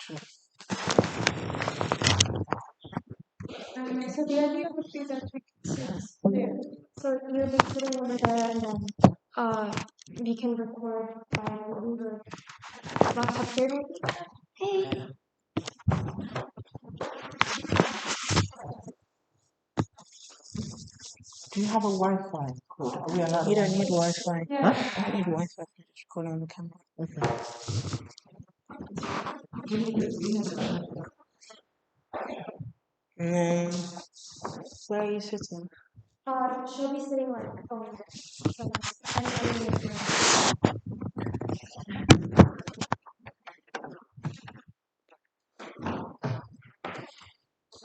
So the idea would be that we can sit there. So you'll be sitting over there, and then we can record by your laptop table. Hey. Do you have a Wi-Fi code? Are we allowed? You don't need Wi-Fi. Yeah. I don't need Wi-Fi. Just call on the camera. Okay. Where are you sitting? She'll be sitting like over there. So anybody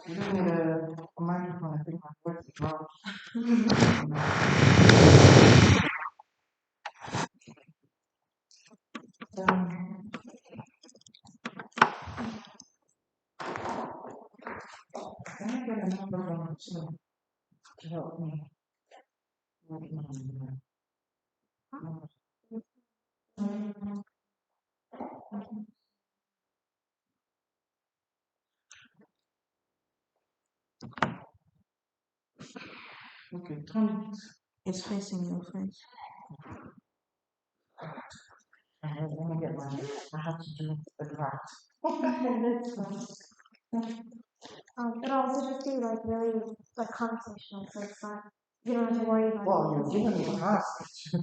You don't need a microphone. I think my voice is loud. Can I get a number from to help me? Okay, turn it. It's facing your face. I have to do the draft. But also just be like really like conversational, so it's not you don't have to worry about. Well, you're giving me a task. So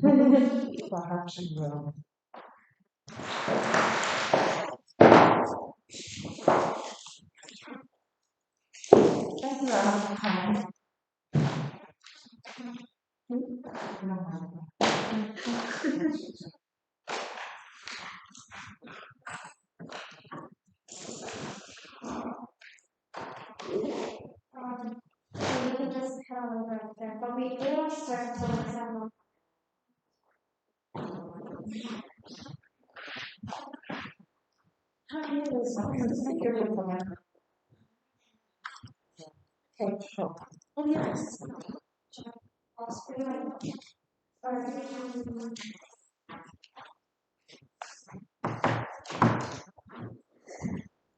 I have to. Thank you. I have to come. So we can just head on over there, but we don't start until the 7. Okay, sure. Oh yes.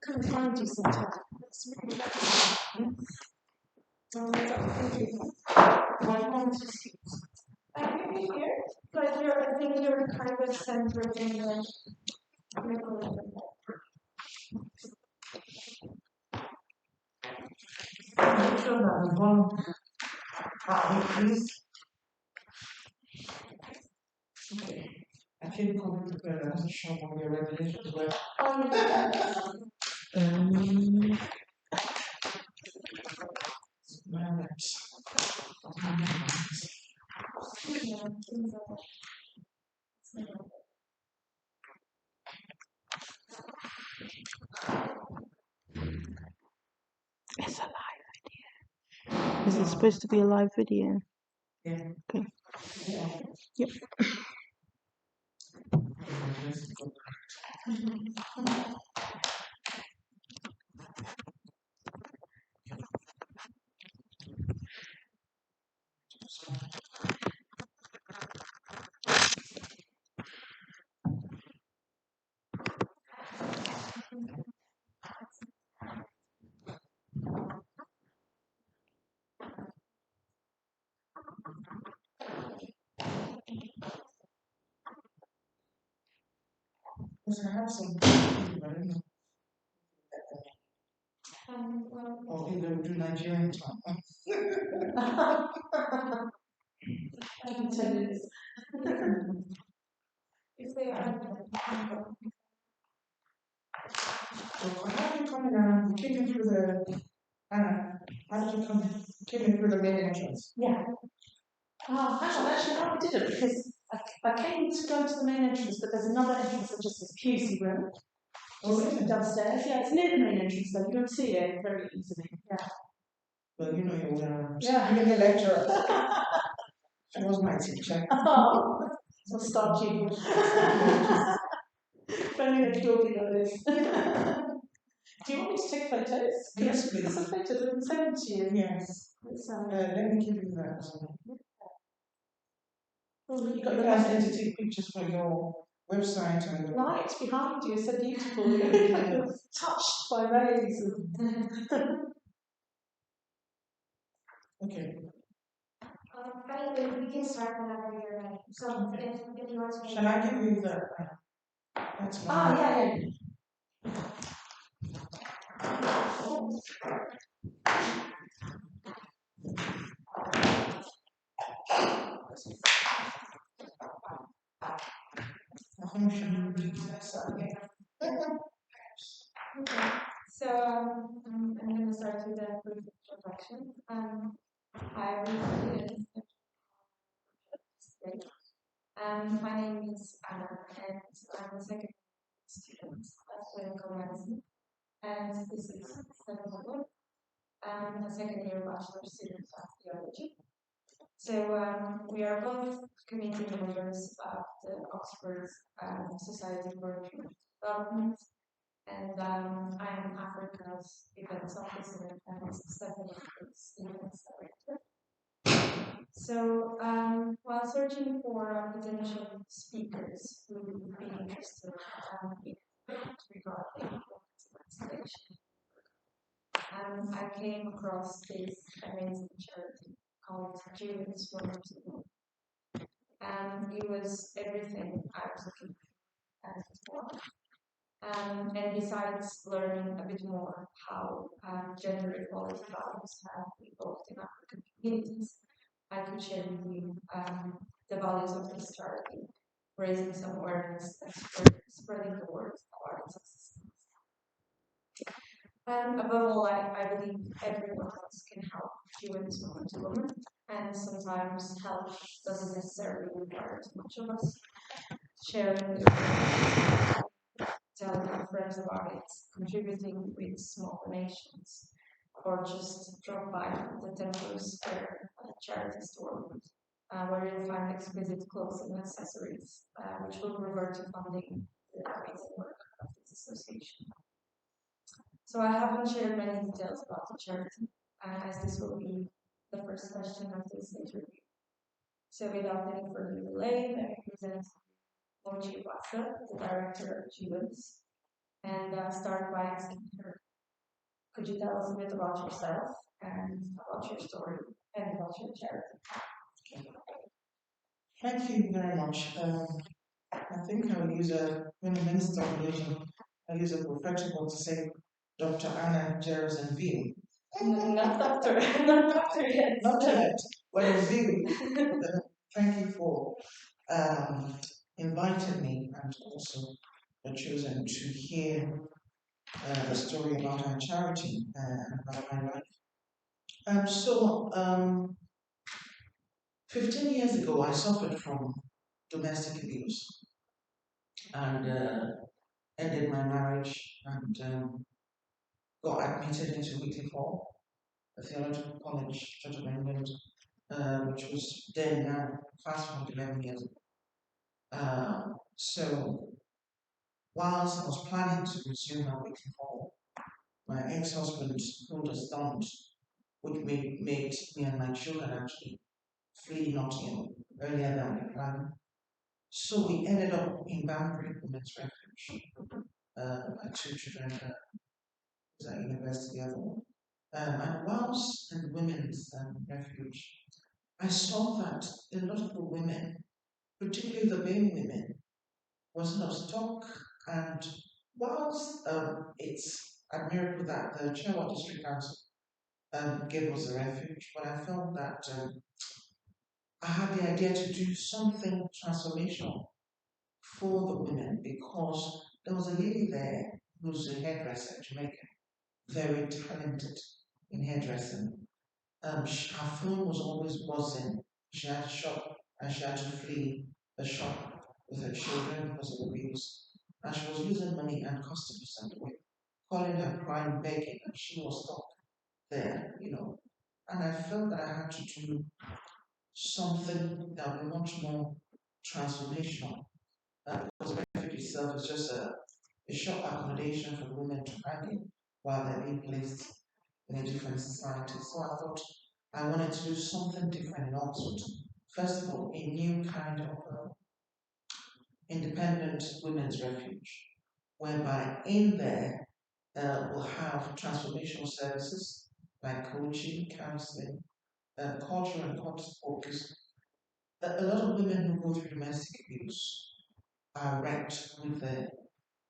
Come find you sometime. Here, but I think you're kind of centered in the. I'm sure that was one. Please. Okay. I feel comfortable. I'm not sure what your regulations were. It's a live video. Is it supposed to be a live video? Yeah. Okay. Yep. Because I have some. Or either do Nigerian time. I can tell you this. If they are. So how did you come around? Came in through the. How did you come? Came in through the main entrance. Yeah. Actually, no, I didn't because I came to go to the main entrance, but there's another entrance that just says QC room. Downstairs. Yeah, it's near the main entrance, so you don't see it very easily. Yeah. Well, you know you're Yeah. giving a lecture. She was my teacher. Oh, so start you. If only the two of you know this. Do you want me to take photos? Yes, please. Some photos and send them to you. Yes. Let me give you that. You got You the guys message. need to take pictures for your website and Light behind you is so beautiful. You're kind of touched by rays. okay. Anyway, we can start whenever you're ready. So if you want to. Shall I give you the? That's one. Yeah. I think we should read this. Okay. Okay. So I'm going to start with a brief introduction. I was my name is Ana, and I'm a second student at Keble College, and this is Keble. I'm a second year bachelor student of theology. So we are both community members of the Oxford Society for Human Development, and I am Africa's events officer and Stephanie's events director. So while searching for potential speakers who would be interested in regarding emancipation, I came across this amazing charity called Julian's Women's. It was everything I was looking for. And besides learning a bit more how gender equality values have evolved in African communities, I could share with you the values of this charity, raising some awareness and spreading the word about its existence. Above all, I believe everyone else can help humans woman to woman, and sometimes help doesn't necessarily require too much of us. Sharing telling our friends about it, contributing with small donations, or just drop by the Temple Square charity store, where you'll find exquisite clothes and accessories, which will revert to funding the amazing work of this association. So I haven't shared many details about the charity, as this will be the first question of this interview. So without any further delay, let me present Mochi Wasa, the director of GWIMS, and start by asking her, could you tell us a bit about yourself and about your story and about your charity? Thank you very much. I think I will use when a minister of religion, I use a prophetic word to say Dr. Ana Geros and View. Not doctor, not doctor yet. Not yet, but in View. Thank you for inviting me and also chosen to hear the story about our charity and about my life. 15 years ago, I suffered from domestic abuse and ended my marriage and got admitted into Weekly Hall, a theological college, Church of England, which was then now fast forward 11 years ago. So whilst I was planning to resume our Weekly Hall, my ex-husband pulled a stunt which made me and my children actually flee Nottingham earlier than we planned. So we ended up in Banbury Women's Refuge. My two children was at university level. And whilst in the women's refuge, I saw that a lot of the women, particularly the BAME women, was not stuck. And whilst it's a miracle that the Chairwa District Council gave us a refuge, but I felt that I had the idea to do something transformational for the women because there was a lady there who's a hairdresser in Jamaica, very talented in hairdressing. Her phone was always buzzing. She had to shop and she had to flee the shop with her children because of abuse. And she was losing money and customers and way, calling her, crying, begging, and she was stuck there. And I felt that I had to do something that would be much more transformational. Because refuge itself is just a short accommodation for women to hang in while they're being placed in a different society. So I thought I wanted to do something different in Oxford. First of all, a new kind of independent women's refuge, whereby in there we'll have transformational services like coaching, counseling, cultural and court support. Because a lot of women who go through domestic abuse are wrecked with their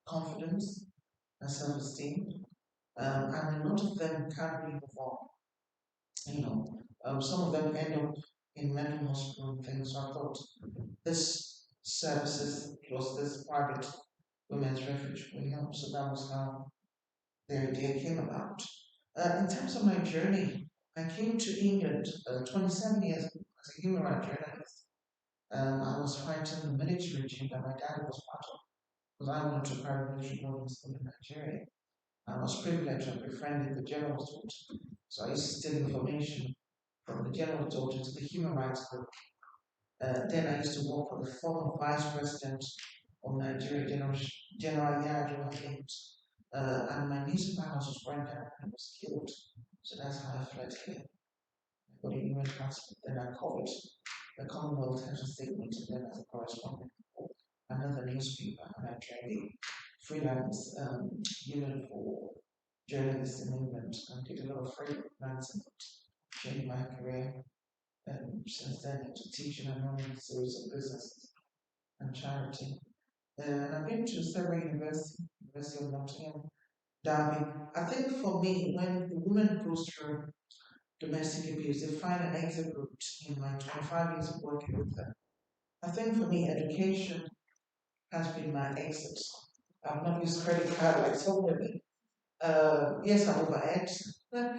confidence and self-esteem, and a lot of them can't really move on. Some of them end up in mental hospital and things. So I thought this services plus this private women's refuge will help. So that was how the idea came about. In terms of my journey, I came to England 27 years ago as a human rights journalist. I was fighting the military regime that my dad was part of because I went to paramilitary boarding school in Nigeria. I was privileged to have befriended the general's daughter. So I used to steal information from the general's daughter to the human rights group. Then I used to work for the former vice president of Nigeria, General Yar'Adua, and my niece house was burned down and was killed. So that's how I fled here. I got a UN passport, then I covered the Commonwealth Heads of State meeting, then as a correspondent for another newspaper, and I joined a freelance unit for journalists in England and did a lot of freelancing, changed my career since then into teaching and running a series of businesses and charity. And I've been to several universities, University of Nottingham, Derby. I think for me, when a woman goes through domestic abuse, they find an exit route in my 25 years of working with them. I think for me, education has been my exit. I've not used credit card like some women. Yes, I'm overhead, but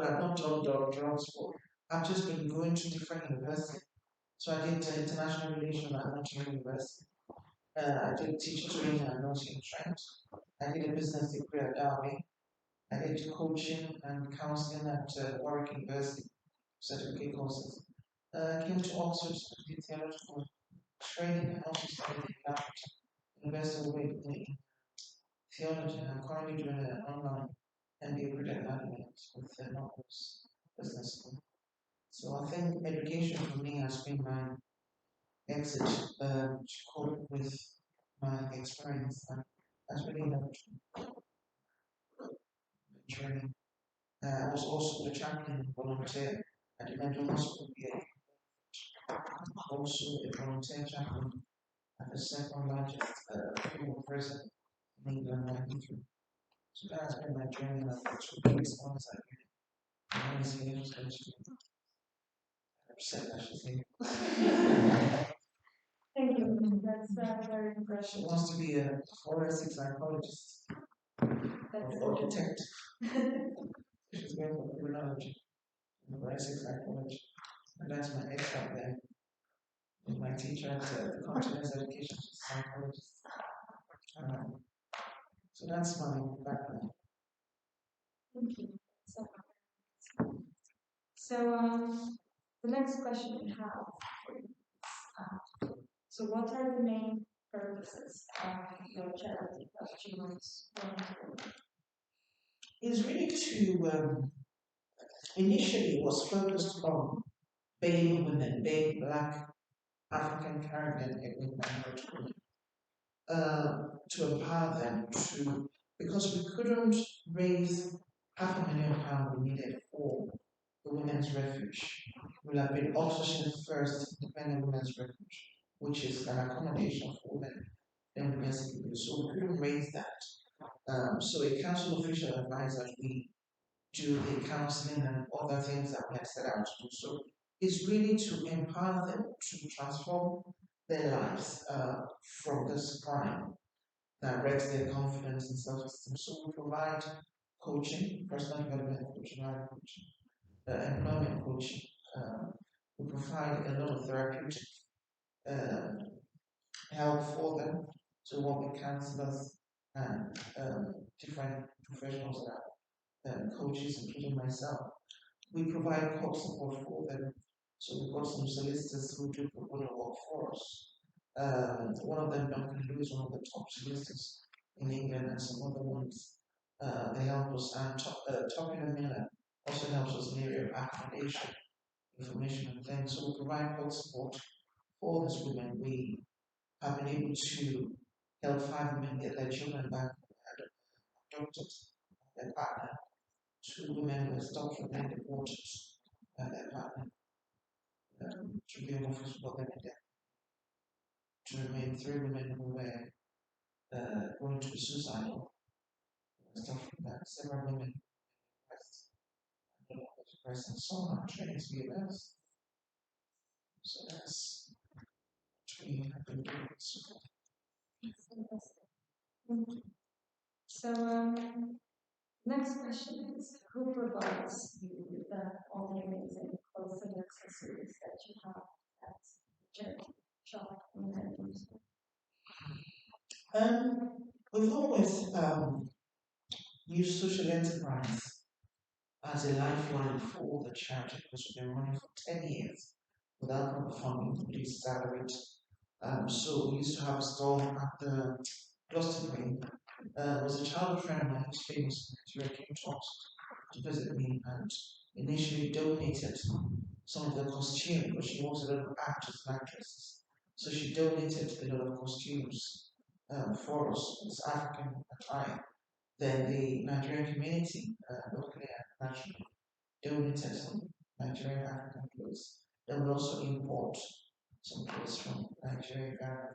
I've not done drugs for. I've just been going to different universities. So I did international relations at Nottingham University. I did teacher training at Nottingham Trent. I did a business degree at Derby. I did coaching and counseling at Warwick University, certificate courses. Came to Oxford to do theological training and also studied at University of Wales in theology. I'm currently doing an online MBA credit management with the Northwest Business School. So I think education for me has been my exit to cope with my experience and has really helped my journey. I was also the chaplain volunteer at the mental hospital here, also a volunteer chaplain at the second largest female prison in England, Nigeria. So that has been my journey and I've two biggest ones I really. One is here, so upset, I should say. Thank you. That's very She impressive. wants to be a forensic psychologist or detective. She's going for criminology and forensic psychology. And that's my ex out there. With my teacher at the Continental Education Psychologist. So that's my background. Thank you. So, the next question we have for you is, so what are the main purposes of your charity of Children's Volunteering? Is really to, initially was focused on baby women, baby black, African, Caribbean, ethnic minority women, to empower them to, because we couldn't raise £500,000 we needed for the women's refuge. Will have been Oxfordshire First Independent Women's Refuge, which is an accommodation for women in domestic abuse. So we couldn't raise that. So a council official advised that we do the counseling and other things that we had set out to do. So it's really to empower them to transform their lives from this crime that wrecks their confidence and self-esteem. So we provide coaching, personal development coaching, life coaching, employment coaching. We provide a lot of therapeutic uh, help for them to work with counselors and different professionals that coaches, including myself. We provide court support for them. So we've got some solicitors who do pro bono work for us. One of them, Duncan Lewis, one of the top solicitors in England, and some other ones. They help us, and Topin Miller also helps us in the area of accommodation, information, and things. So we provide court support for these women. We have been able to help 5 women get their children back adopted their partner. 2 women were stopped from being deported by their partner to be able to support them in death. To remain 3 women who were going to be suicidal. Stopped from that. Several women press and so on trains US. So that's what we have been doing so far. So, next question is, who provides you with all the amazing clothes and accessories that you have at the charity shop in Vancouver? We've always used social enterprise as a lifeline for all the charity because we've been running for 10 years without proper funding, police salaried. So we used to have a stall at the Gloucester Green. Was a childhood friend of mine who's famous in Nigeria came to us to visit me and initially donated some of the costume because she was a little actress and actress. So she donated a lot of costumes for us as African attire. Then the Nigerian community, locally and nationally, donated some Nigerian African clothes. Then we also import some clothes from Nigeria, Ghana,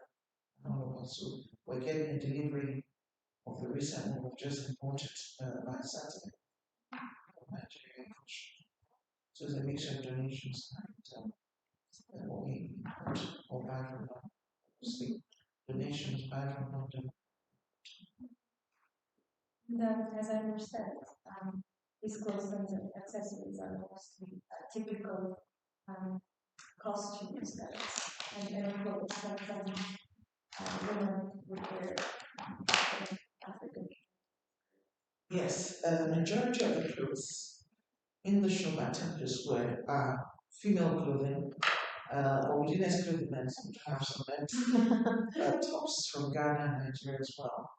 and all over. So we're getting a delivery of the recent one we've just imported by Saturday from Nigeria. So it's a mixture of donations and what we import or buy from them. Obviously, donations buy from London. Then, as I understand, these clothes and accessories are mostly typical costumes and clothes that women would wear in African. Yes, the majority of the clothes in the shop at Temple Square are female clothing, but we didn't exclude the men's, we have some men's tops from Ghana and Nigeria as well.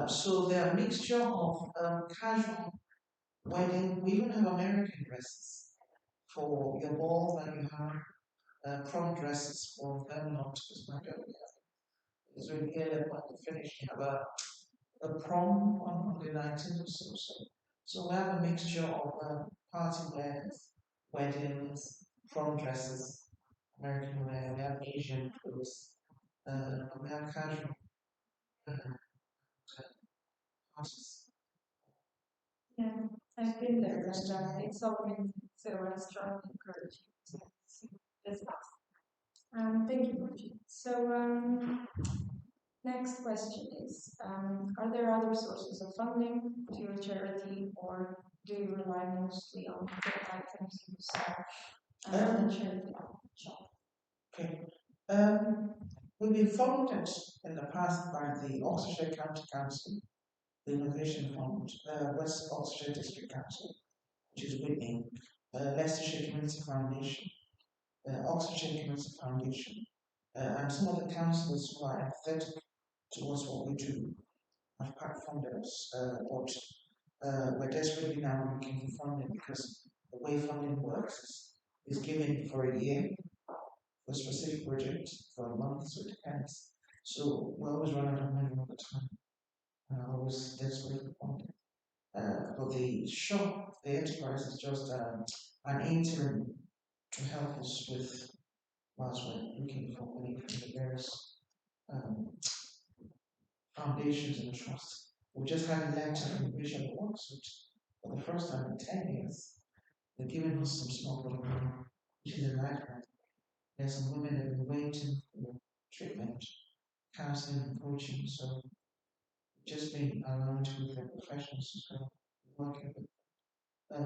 So they're a mixture of casual wedding, we even have American dresses for your ball, and you have prom dresses for them, not as my girl. It's really good when we finish, you have a prom on the 19th or so we have a mixture of party wears, weddings, prom dresses, American wear, we have Asian clothes, we have casual parties. Yeah, I've been there, and it's always so restaurant encouraging to visit. Thank you, Bridget. So, next question is, are there other sources of funding to your charity, or do you rely mostly on the items you sell at the charity shop? Okay. We've been funded in the past by the Oxfordshire County Council, the Innovation Fund, West Oxfordshire District Council, which is Whitney, Leicestershire Community Foundation, Oxfordshire Community Foundation, and some of the councils who are empathetic towards what we do have part funded us, but we're desperately now looking for funding because the way funding works is given for a year for a specific project for a month, so it depends. So we always run out of money all the time. Always desperate for funding. But the shop, the enterprise is just an interim to help us with whilst we're looking for money from the various um, foundations and trusts. We just had a letter from the Bishop of Oxford for the first time in 10 years. They're giving us some small bit of money, which is a lifeline. There's some women that have been waiting for treatment, counseling, and coaching, so just been aligned with the professionals as well, working with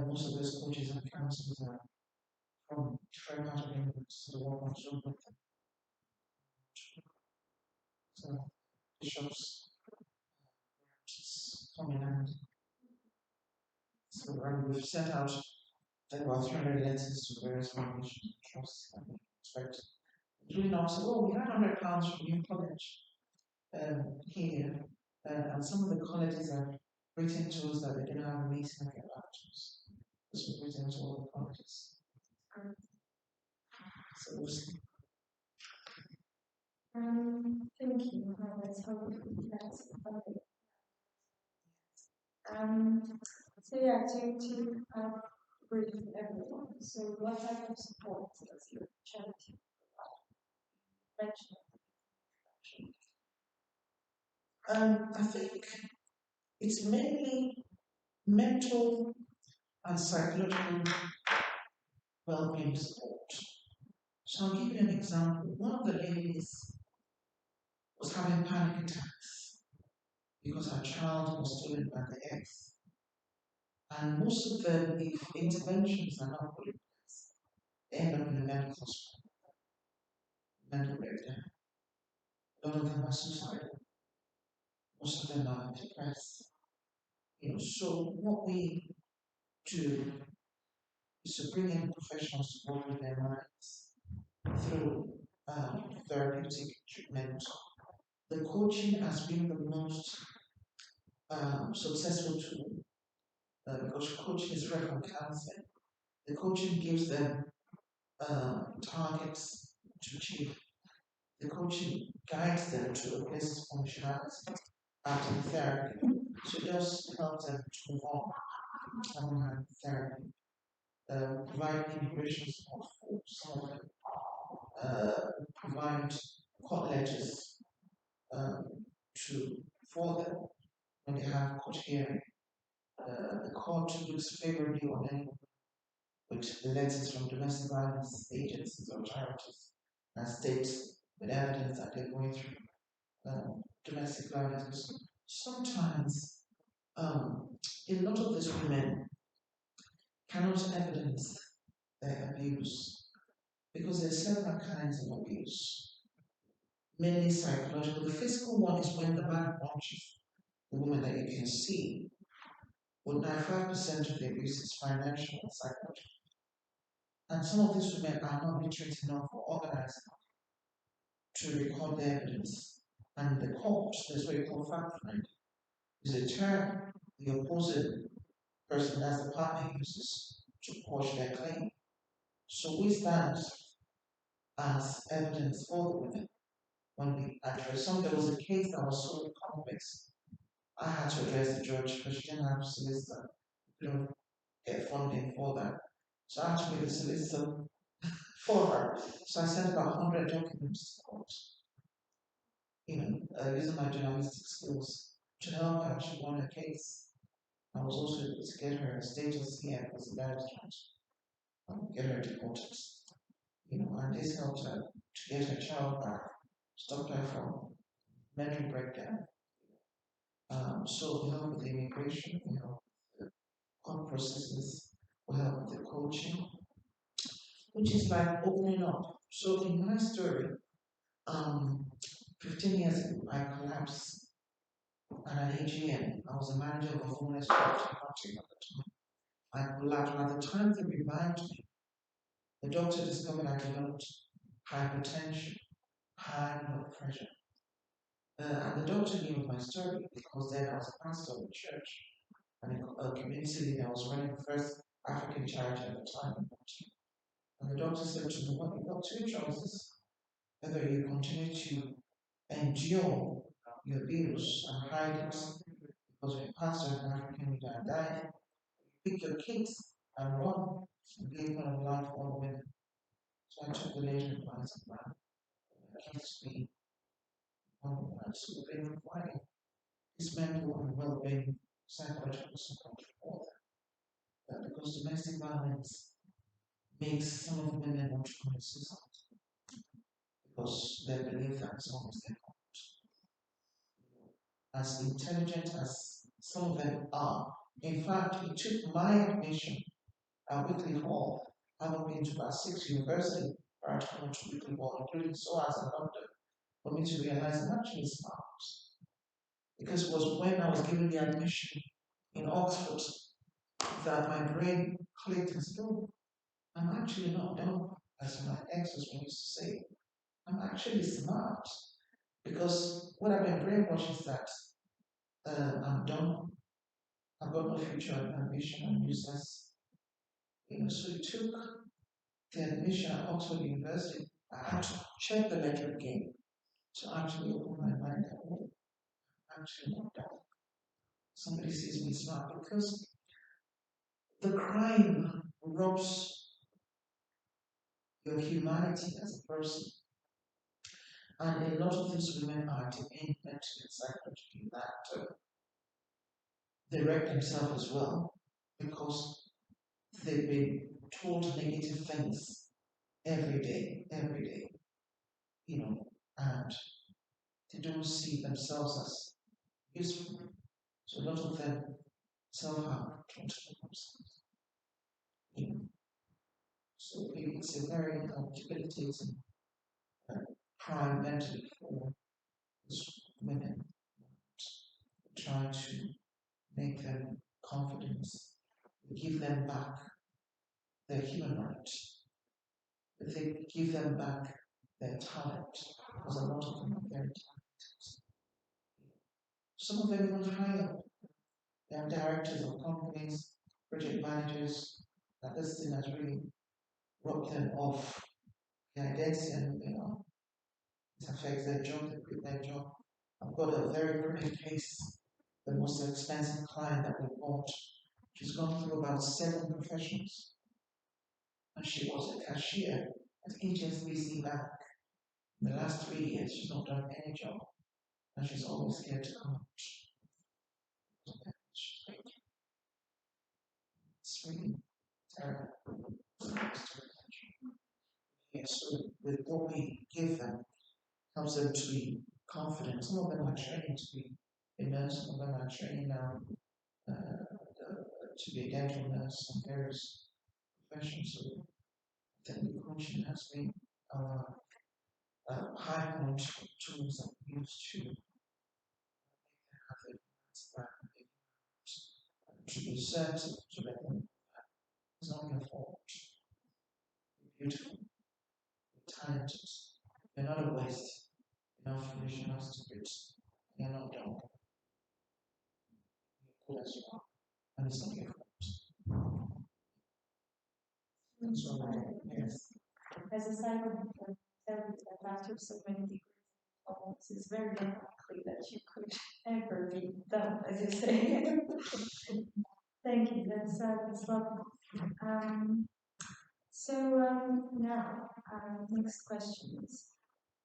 most of those coaches and counselors are from different parts of England, so they work on Zoom with them. So bishops coming and so we've sent out about 300 letters to various foundations and trusts and we expect doing not so oh we had £100 from your college here and some of the colleges have written to us that they didn't have a meeting and get back to us. This was written to all the colleges. So we'll see. Thank you. That's helpful. That's helpful. So yeah, to brief everyone. So what type of support does your charity mention? I think it's mainly mental and psychological well-being support. So I'll give you an example. One of the ladies was having panic attacks because her child was stolen by the ex. And most of them, if interventions are not put in place, they end up in a mental hospital, mental breakdown. A lot of them are suicidal. Most of them are depressed. So what we do is to bring in professionals to work with their minds through therapeutic treatment. The coaching has been the most successful tool because coaching is different from counseling. The coaching gives them targets to achieve. The coaching guides them to a place of functionality after the therapy. So it does help them to move on from therapy. Provide integration support for some of them, provide court letters um, for them when they have court hearing. The court looks favorably on anyone with letters from domestic violence agencies or charities and states with evidence that they're going through domestic violence. Sometimes a lot of these women cannot evidence their abuse because there's several kinds of abuse, mainly psychological. The physical one is when the man punches the woman that you can see, but 95% of the abuse is financial and psychological. And some of these women are not literate enough or organized to record the evidence. And the court, there's what you call fact finding, is a term the opposing person as the partner uses to quash their claim. So we stand as evidence for the women when we address some. There was a case that was so complex. I had to address the judge because she didn't have a solicitor. We couldn't get funding for that. So I had to be the solicitor for her. So I sent about 100 documents to court, using my journalistic skills to help her. She won her case. I was also able to get her status here as a bad judge, get her deported. And this helped her to get her child back, stopped her from mental breakdown. So we help with the immigration, we help with the court processes, we help with the coaching, which is like opening up. So in my story, 15 years ago, I collapsed at an AGM. I was a manager of a homeless shelter at the time. I collapsed, and at the time they revived me. The doctor discovered I developed hypertension, high blood pressure. And the doctor knew my story because then I was a pastor of the church and a community leader. I was running the first African charity at the time. And the doctor said to me, well, you've got two choices. Whether you continue to endure your bills and hide it because you're a pastor and African leader and die, pick your kids and run and live one of life for all women. So I took the later advice of man. Kids be one and so they require this mental and well-being psychological support for them. Because domestic violence makes some of the women want to commit suicide because they believe that some of them as intelligent as some of them are. In fact, it took my admission at Weekly Hall, having been to about 6 universities prior to coming to Weekly Hall, including SOAS and London, for me to realize I'm actually smart. Because it was when I was given the admission in Oxford that my brain clicked and said, oh, I'm actually not dumb, as my ex-husband used to say. I'm actually smart. Because what I've been brainwashed is that I'm dumb, I've got no future ambition, I'm useless. So it took the admission at Oxford University. I had to check the letter again to actually open my mind that, oh, I'm actually not that. Somebody sees me smart because the crime robs your humanity as a person. And a lot of these women are demeaned mentally and psychologically that they wreck themselves as well because they've been told negative things every day, you know, and they don't see themselves as useful. So a lot of them self-harm towards themselves. You know. So it's a very debilitating crime mentally for these women. Try to make them confidence, give them back their human rights, if they give them back their talent, because a lot of them are very talented. Some of them even higher. They are directors of companies, project managers, that this thing has really robbed them of their identity and who they are. It affects their job, they quit their job. I've got a very current case, the most expensive client that we bought. She's gone through about 7 professions. And she was a cashier at HSBC Bank. In the last 3 years, she's not done any job. And she's always scared to come out. It's really terrible. Yes, so with what we give them, helps them to be confident. Some of them are trained to be a nurse, some of them are trained now to be a dental nurse and various professions. So I think the coaching has been our high point tools that we use to have the to be certain to let them it's not your fault. You're beautiful, you're talented, you're not a waste, you're not foolish enough to stupid, you're not dumb, you're cool as you are, and it's not your fault. That's all right, yes. As a psychotherapist, after so many degrees in performance, it's very unlikely that you could ever be done, as you say. Thank you. That's lovely. Now, next question is: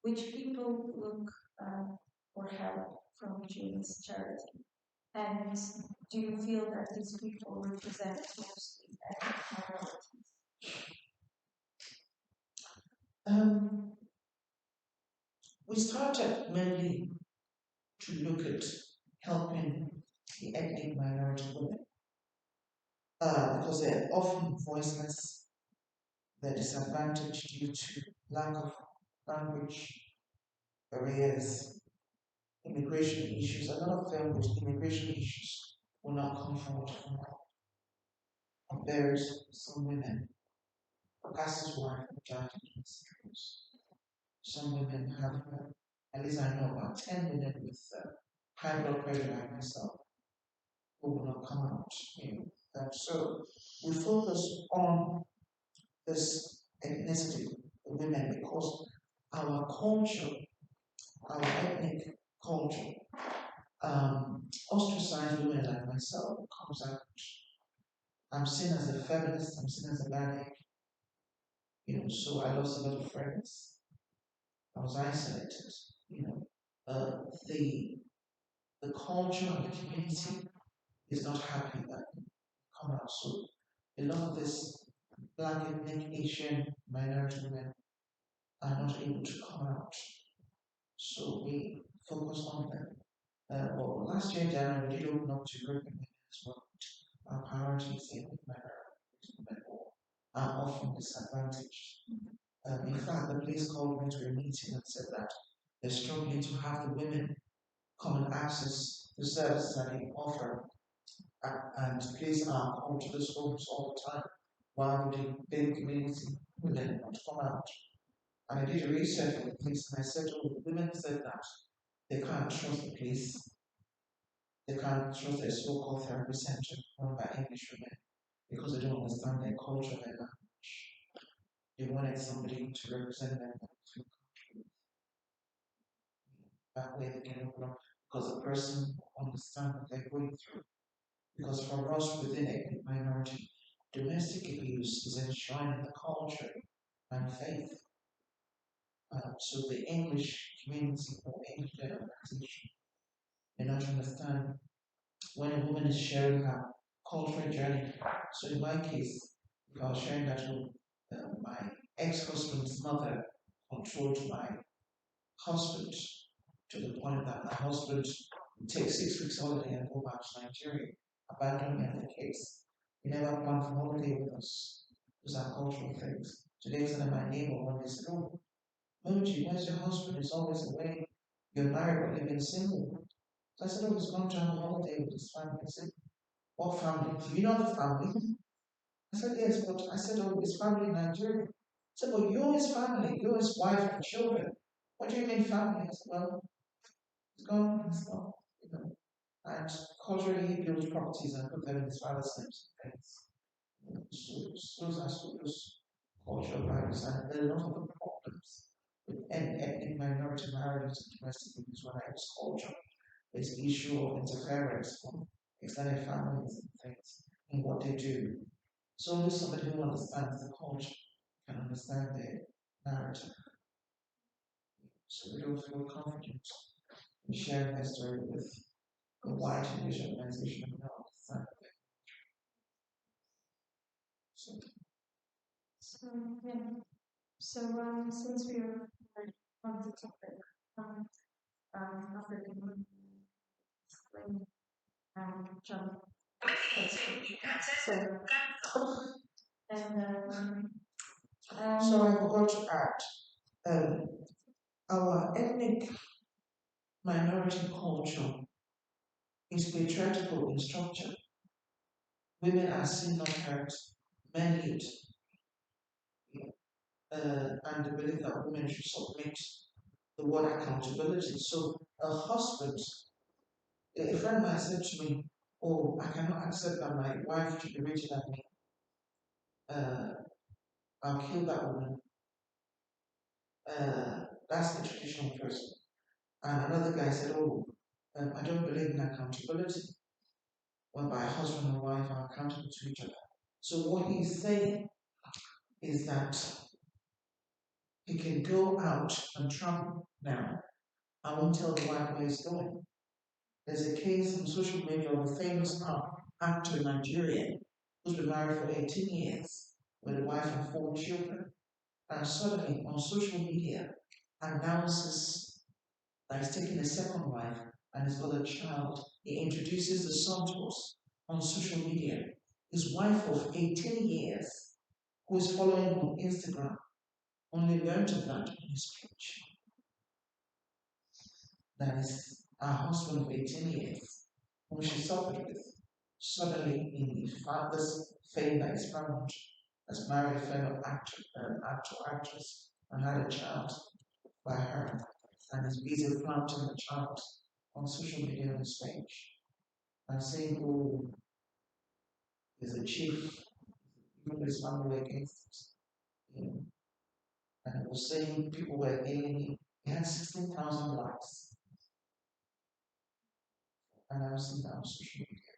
which people look for help from June's charity, and do you feel that these people represent mostly ethnic minorities? We started mainly to look at helping the ethnic minority women because they're often voiceless, they're disadvantaged due to lack of language barriers, immigration issues. A lot of them with immigration issues will not come forward from compares some women. Augustus wife of John some women have, at least I know about 10 women with high blood pressure like myself who will not come out. You know. So we focus on this ethnicity of women because our culture, our ethnic culture, ostracized women like myself comes out. I'm seen as a feminist, I'm seen as a bad egg. You know, so I lost a lot of friends. I was isolated. You know, the culture and the community is not happy that you come out. So a lot of this black ethnic Asian minority women are not able to come out. So we focus on them. Well, last year, January, we did open up to European women as well. Our priorities in minorities women are often disadvantaged. In fact, the police called me to a meeting and said that they're struggling to have the women come and access the services that they offer. And police are called to the schools all the time while the big community women want to come out. And I did a research with the police and I said, oh, the women said that they can't trust the police, they can't trust their so-called therapy center run by English women because they don't understand their culture, their language. They wanted somebody to represent them. that way they can open up because the person will understand what they're going through. Because for us within ethnic minority, domestic abuse is enshrined in the culture and faith. So the English community or English organization may not understand when a woman is sharing her cultural journey. So in my case, if I was sharing that with my ex-husband's mother controlled my husband to the point that my husband would take 6 weeks holiday and go back to Nigeria, abandon me at the case. He never planned for holiday with us. Those are cultural things. Today was my neighbor one day said, "Oh, Moji, where's your husband? He's always away. You're married but living single." So I said, "Oh, he's gone to have a holiday with his family." I said, "What family? Do you know the family?" I said, "Yes, but I said, oh, his family in Nigeria." I said, "But you're his family, you're his wife and children. What do you mean family?" I said, "Well, he's gone and stuff, you know." And culturally, he built properties and put them in his father's names and things. So those are those cultural values, and there are a lot of the problems with ethnic minority marriages and domestic abuse when I use culture. It's the issue of interference from extended families and things in what they do. So only somebody who understands the culture can understand the narrative. So we don't feel confident in sharing their story with the white English organization and understand it. So, So yeah. So since we are on the topic, after the explain jump. So and so I forgot to add, our ethnic minority culture is patriarchal in structure. Women are seen not hurt, men lead, and the belief that women should submit the word accountability. So a husband, a friend of mine said to me, "Oh, I cannot accept that my wife should be richer than me. Uh, I'll kill that woman." That's the traditional person. And another guy said, "Oh, I don't believe in accountability, whereby a husband and wife are accountable to each other." So what he's saying is that he can go out and travel now. I won't tell the wife where he's going. There's a case on social media of a famous actor in Nigeria who's been married for 18 years with a wife and 4 children. And suddenly on social media announces that he's taking a second wife and he's got a child. He introduces the son to us on social media. His wife of 18 years, who is following him on Instagram, only learned of that on his page. That is our husband of 18 years, whom she suffered with. Suddenly, in the father's fame that is found, has married a fellow actress, and had a child by her, and is busy flaunting the child on social media on his page, and saying, "Oh, he's a chief, even his family were against it." And it was saying people were hailing him. He had 16,000 likes, announcing that on social media.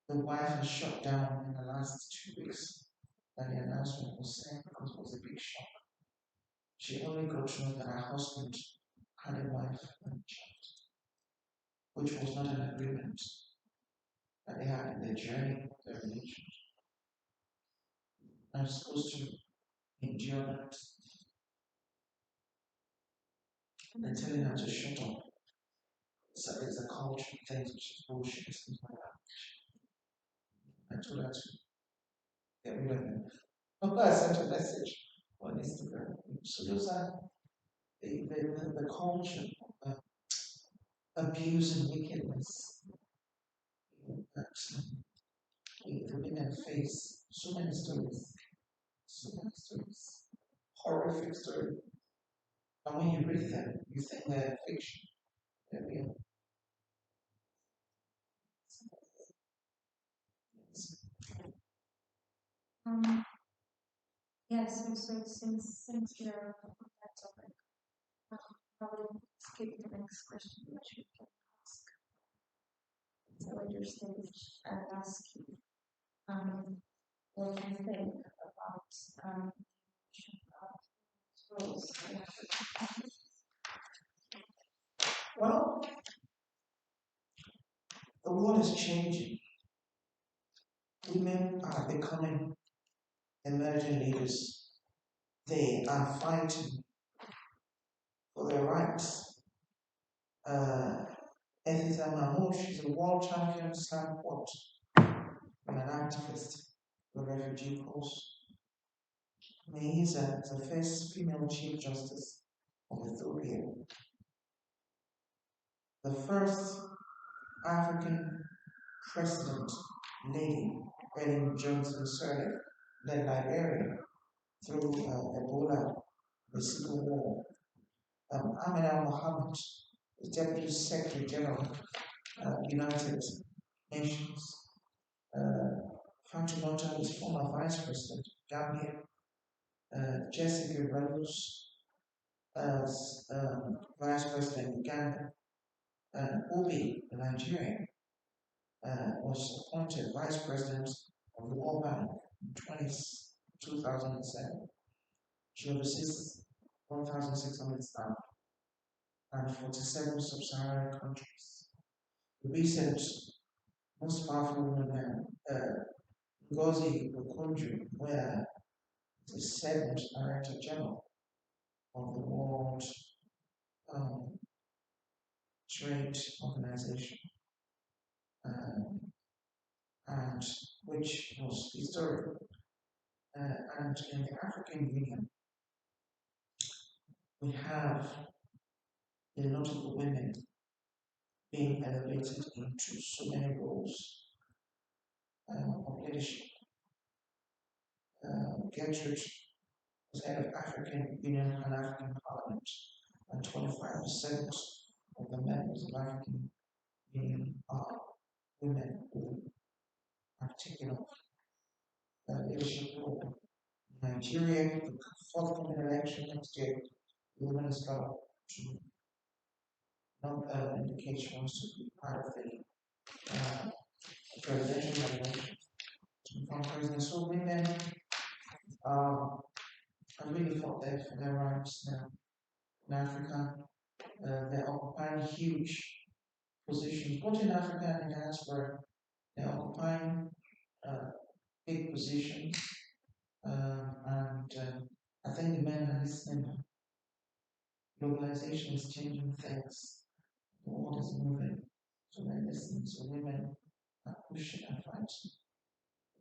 The wife has shut down in the last 2 weeks that the announcement was saying because it was a big shock. She only got to know that her husband had a wife and a child, which was not an agreement that they had in their journey of their relationship. I'm supposed to endure that. And they're telling her to shut up. So it's a culture thing, which is bullshit, things like that. I told her to get rid of him. I sent a message on Instagram. So those are the culture of abuse and wickedness that the women face. So many stories. So many stories. Horrific stories. And when you read them, you think they're fiction. They're real. um yes. So since we are on that topic, how skip the next question, which you can ask. So at your stage, I'll ask you what you think about roles. Well, the world is changing. Women are becoming emerging leaders. They are fighting for their rights. Ethica Mahmoud, she's a world champion slam court and an activist for the refugee cause. Meisa is the first female Chief Justice of Ethiopia, the first African President Lady, Ellen Johnson Sirleaf, led Liberia through Ebola, the Civil War. Amina Mohammed, the Deputy Secretary General, United Nations. Fatimata is former Vice President, Gambia. Jessica Rose as Vice President Uganda. Obi, the Nigerian, was appointed Vice President of the World Bank in 2007. She oversees 1,600 staff and 47 sub-Saharan countries. The recent most powerful woman, Ngozi Okonjo, where the seventh Director General of the World um, Trade Organization, and which was historical. And in the African Union, we have a lot of women being elevated into so many roles of leadership. Gertrude was head of African Union and African Parliament, and 25% of the members of African Union are women who have taken up leadership role. In Nigeria, the forthcoming election next year, the women has got to not indicate she wants to be part of the presidential election to become president. So women are really fought there for their rights now in Africa. They're occupying huge positions, both in Africa and in diaspora. They're occupying big positions, and I think the men are listening. Globalization is changing things. The world is moving. So they're listening. So women are pushing and fighting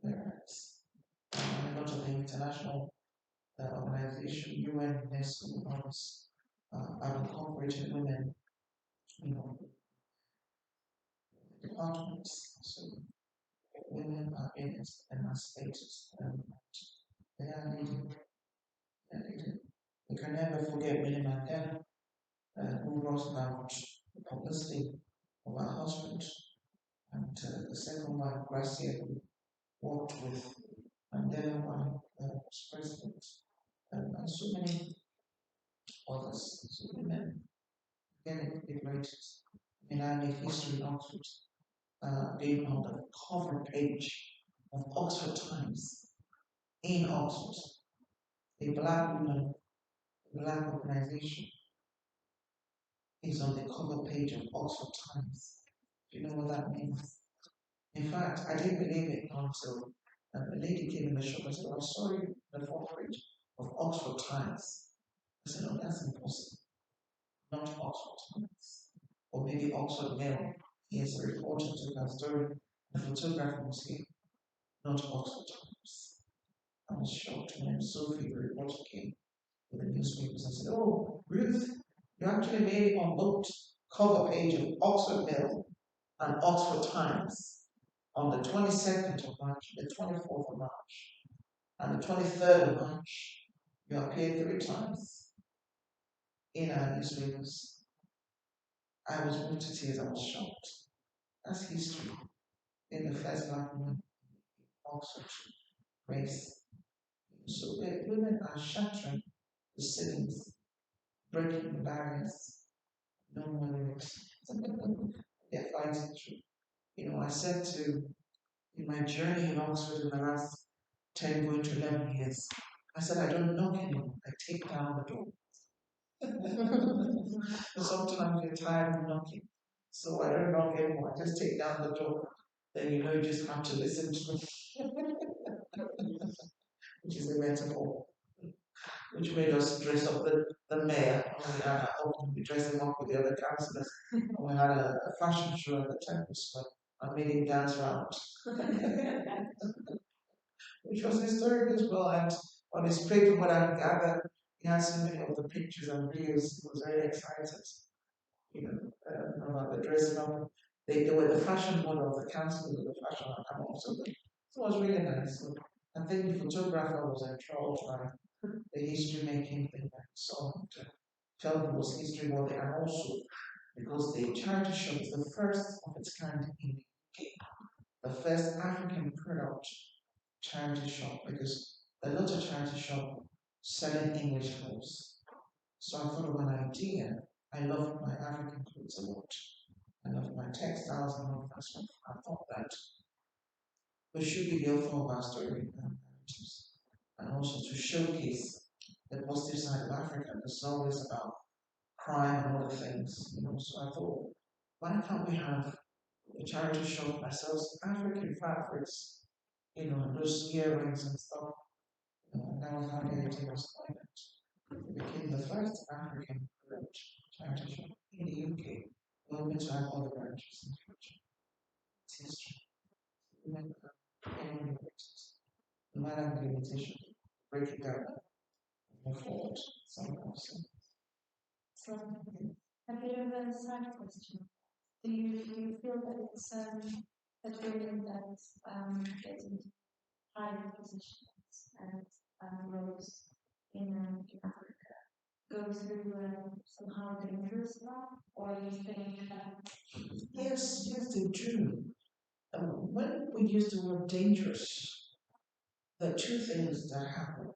their rights. And a lot of the international organization, UN, UNESCO, and others are incorporating women, departments. So women are in emancipated, and they are leading. We can never forget Winnie Mandela, who wrote about the publicity of her husband, and the second wife, Gracia, who worked with Mandela while was president, and so many others. So women getting liberated. I mean, I made history in Oxford, being on the cover page of Oxford Times in Oxford. A black woman, a black organization is on the cover page of Oxford Times. Do you know what that means? In fact, I didn't believe it until a lady came in the shop and said, "I saw you on the front page of Oxford Times." I said, "Oh, that's impossible. Not Oxford Times. Or maybe Oxford Mail." Yes, a reporter took our story. The photographer was here. Not Oxford Times. I was shocked when Sophie, the reporter, came with the newspapers and said, "Oh, Ruth, you actually made it on both cover page of Oxford Mail and Oxford Times on the 22nd of March, the 24th of March, and the 23rd of March. You appeared 3 times in our newspapers." I was moved to tears. I was shocked. That's history. In the first black woman in Oxford race. So women are shattering the ceilings, breaking the barriers, no more lyrics. They're fighting through. I said in my journey in Oxford in the last 10 going to 11 years, I said, I don't knock anymore, I take down the door. Sometimes you're tired of knocking, so I don't knock anymore, I just take down the door. Then you just have to listen to me, which is a metaphor, which made us dress up the mayor. We dressed him up with the other councillors. And we had a fashion show at the Temple Square. I made him dance around, which was historic as well. And on his paper, what I gathered, he had so many of the pictures and videos. He was very excited, about the dressing up. They were the fashion model of the council of the fashion and also it was really nice. So I think the photographer was enthralled by the history making thing that he saw. Felt it was history worthy, and also because the charity shop is the first of its kind in the UK, the first African product charity shop, because there are lots of charity shop selling English clothes. So I thought of an idea. I love my African clothes a lot. I love my textiles and all that stuff. I thought that we should be the author of our story and narratives, and also to showcase the positive side of Africa. It's always about crime and other things. So I thought, why can't we have a charity shop that sells African fabrics, and those earrings and stuff. And that was how the idea was started. It became the first African charity shop in the UK. We open to have other branches in the future. It's history. Remember, any races, no matter the limitation, break it down, move forward, somehow. So, have you ever a side question? Do you feel that it's that women that get into higher positions and roles in Africa go through somehow dangerous life, or you think that? Yes, they do. When we use the word dangerous, there are two things that happen.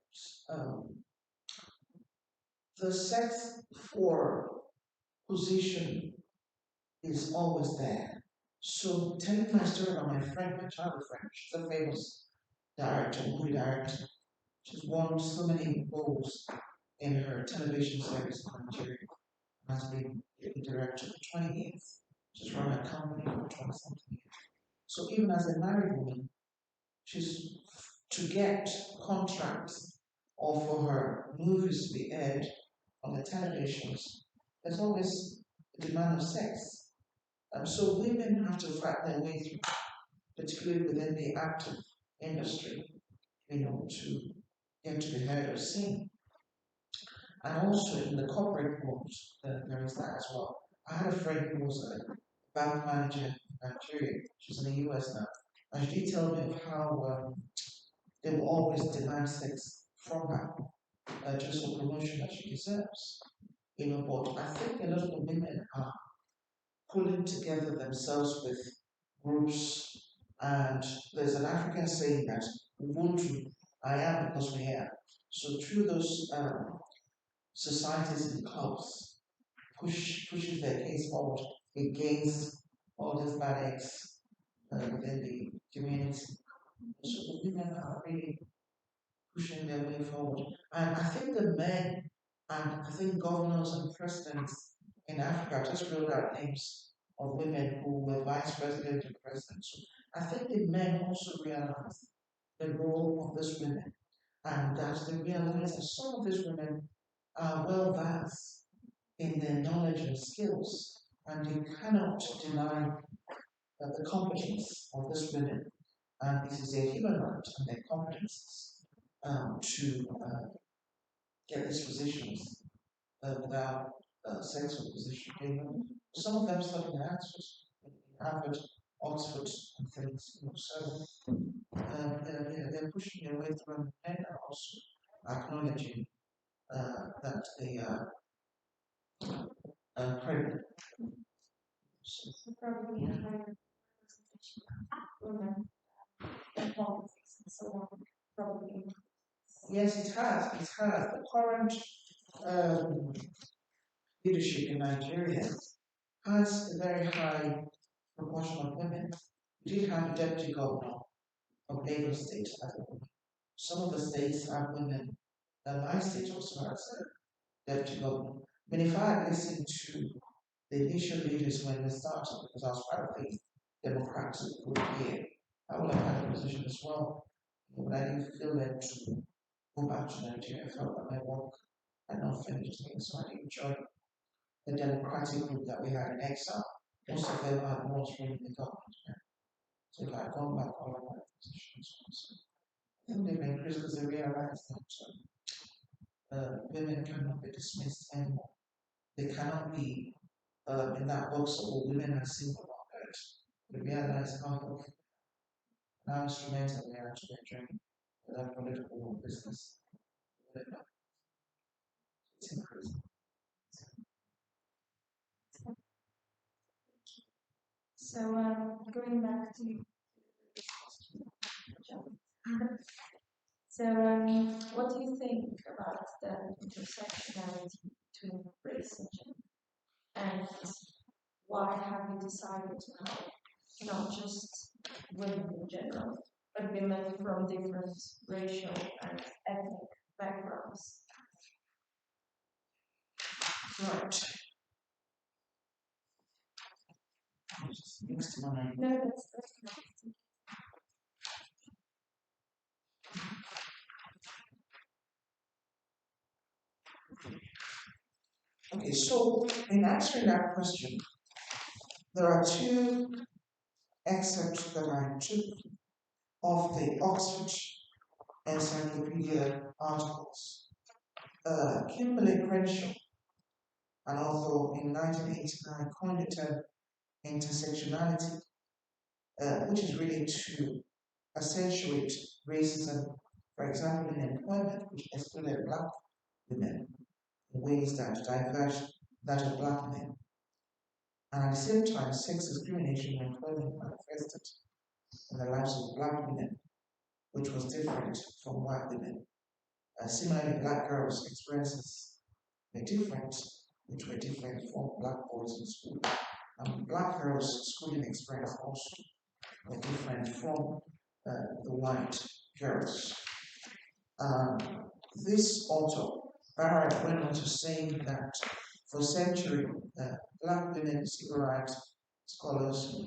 Um, the sex for position is always there. So telling my story about my friend, my childhood friend, she's a famous director, movie director. She's won so many roles in her television series in Nigeria, and has been the director for 20 years. She's run a company for 20 something years. So even as a married woman, she's to get contracts or for her movies to be aired on the televisions, there's always a demand of sex. So women have to fight their way through, particularly within the active industry, to get to be heard or seen. And also in the corporate world, there is that as well. I had a friend who was a bank manager in Nigeria. She's in the US now. And she did tell me of how they will always demand sex from her, just for promotion that she deserves. But I think a lot of the women are pulling together themselves with groups, and there's an African saying that Ubuntu, I am because we are. So through those societies and clubs, pushes their case forward against all these bad eggs within the community. So the women are really pushing their way forward. And I think the men, and I think governors and presidents in Africa, I've just wrote out names of women who were vice president and president. So I think the men also realize the role of these women, and that they realize that some of these women are well versed in their knowledge and skills, and you cannot deny the competence of these women, and this is a human right and their competences to get these positions without sexual position. Some of them study in Harvard, Oxford, and things. So they're pushing their way through, and are also acknowledging that they are pregnant. So, Probably a higher representation of women in politics and so on. Probably. yes, it has. It has. The current um, leadership in Nigeria has a very high proportion of women. We did have a deputy governor of Lagos State as a woman. Some of the states have women. My state also has a deputy governor. I mean, if I had listened to the initial leaders when they started, because I was part of the Democratic group here, I would have had a position as well. But I didn't feel led to go back to Nigeria. I felt that my work had not finished here, so I didn't join the Democratic group that we had in exile. Most of them had more in the government. Yeah. So if I'd gone back all of my positions. So I think they've increased because they realized that women cannot be dismissed anymore. They cannot be in that box of women are single mothers. They realize how instrumental they are to their journey, their political business. It's increasing. So going back to so what do you think about the intersectionality between race and gender? And why have you decided now not just women in general, but women from different racial and ethnic backgrounds? Right. Next one. No, that's correct. Okay, so in answering that question, there are two excerpts that I took of the Oxford Encyclopedia articles. Kimberly Crenshaw, an author in 1989, coined the term intersectionality, which is really to accentuate racism, for example, in employment, which excluded black women in ways that diverged that of black men. And at the same time, sex discrimination in employment manifested in the lives of black women, which was different from white women. Similarly, black girls' experiences were different, which were different from black boys in school. And black girls' schooling experience also were different from the white girls. Um, this author, Barrett, went on to say that for centuries, black women, civil rights scholars,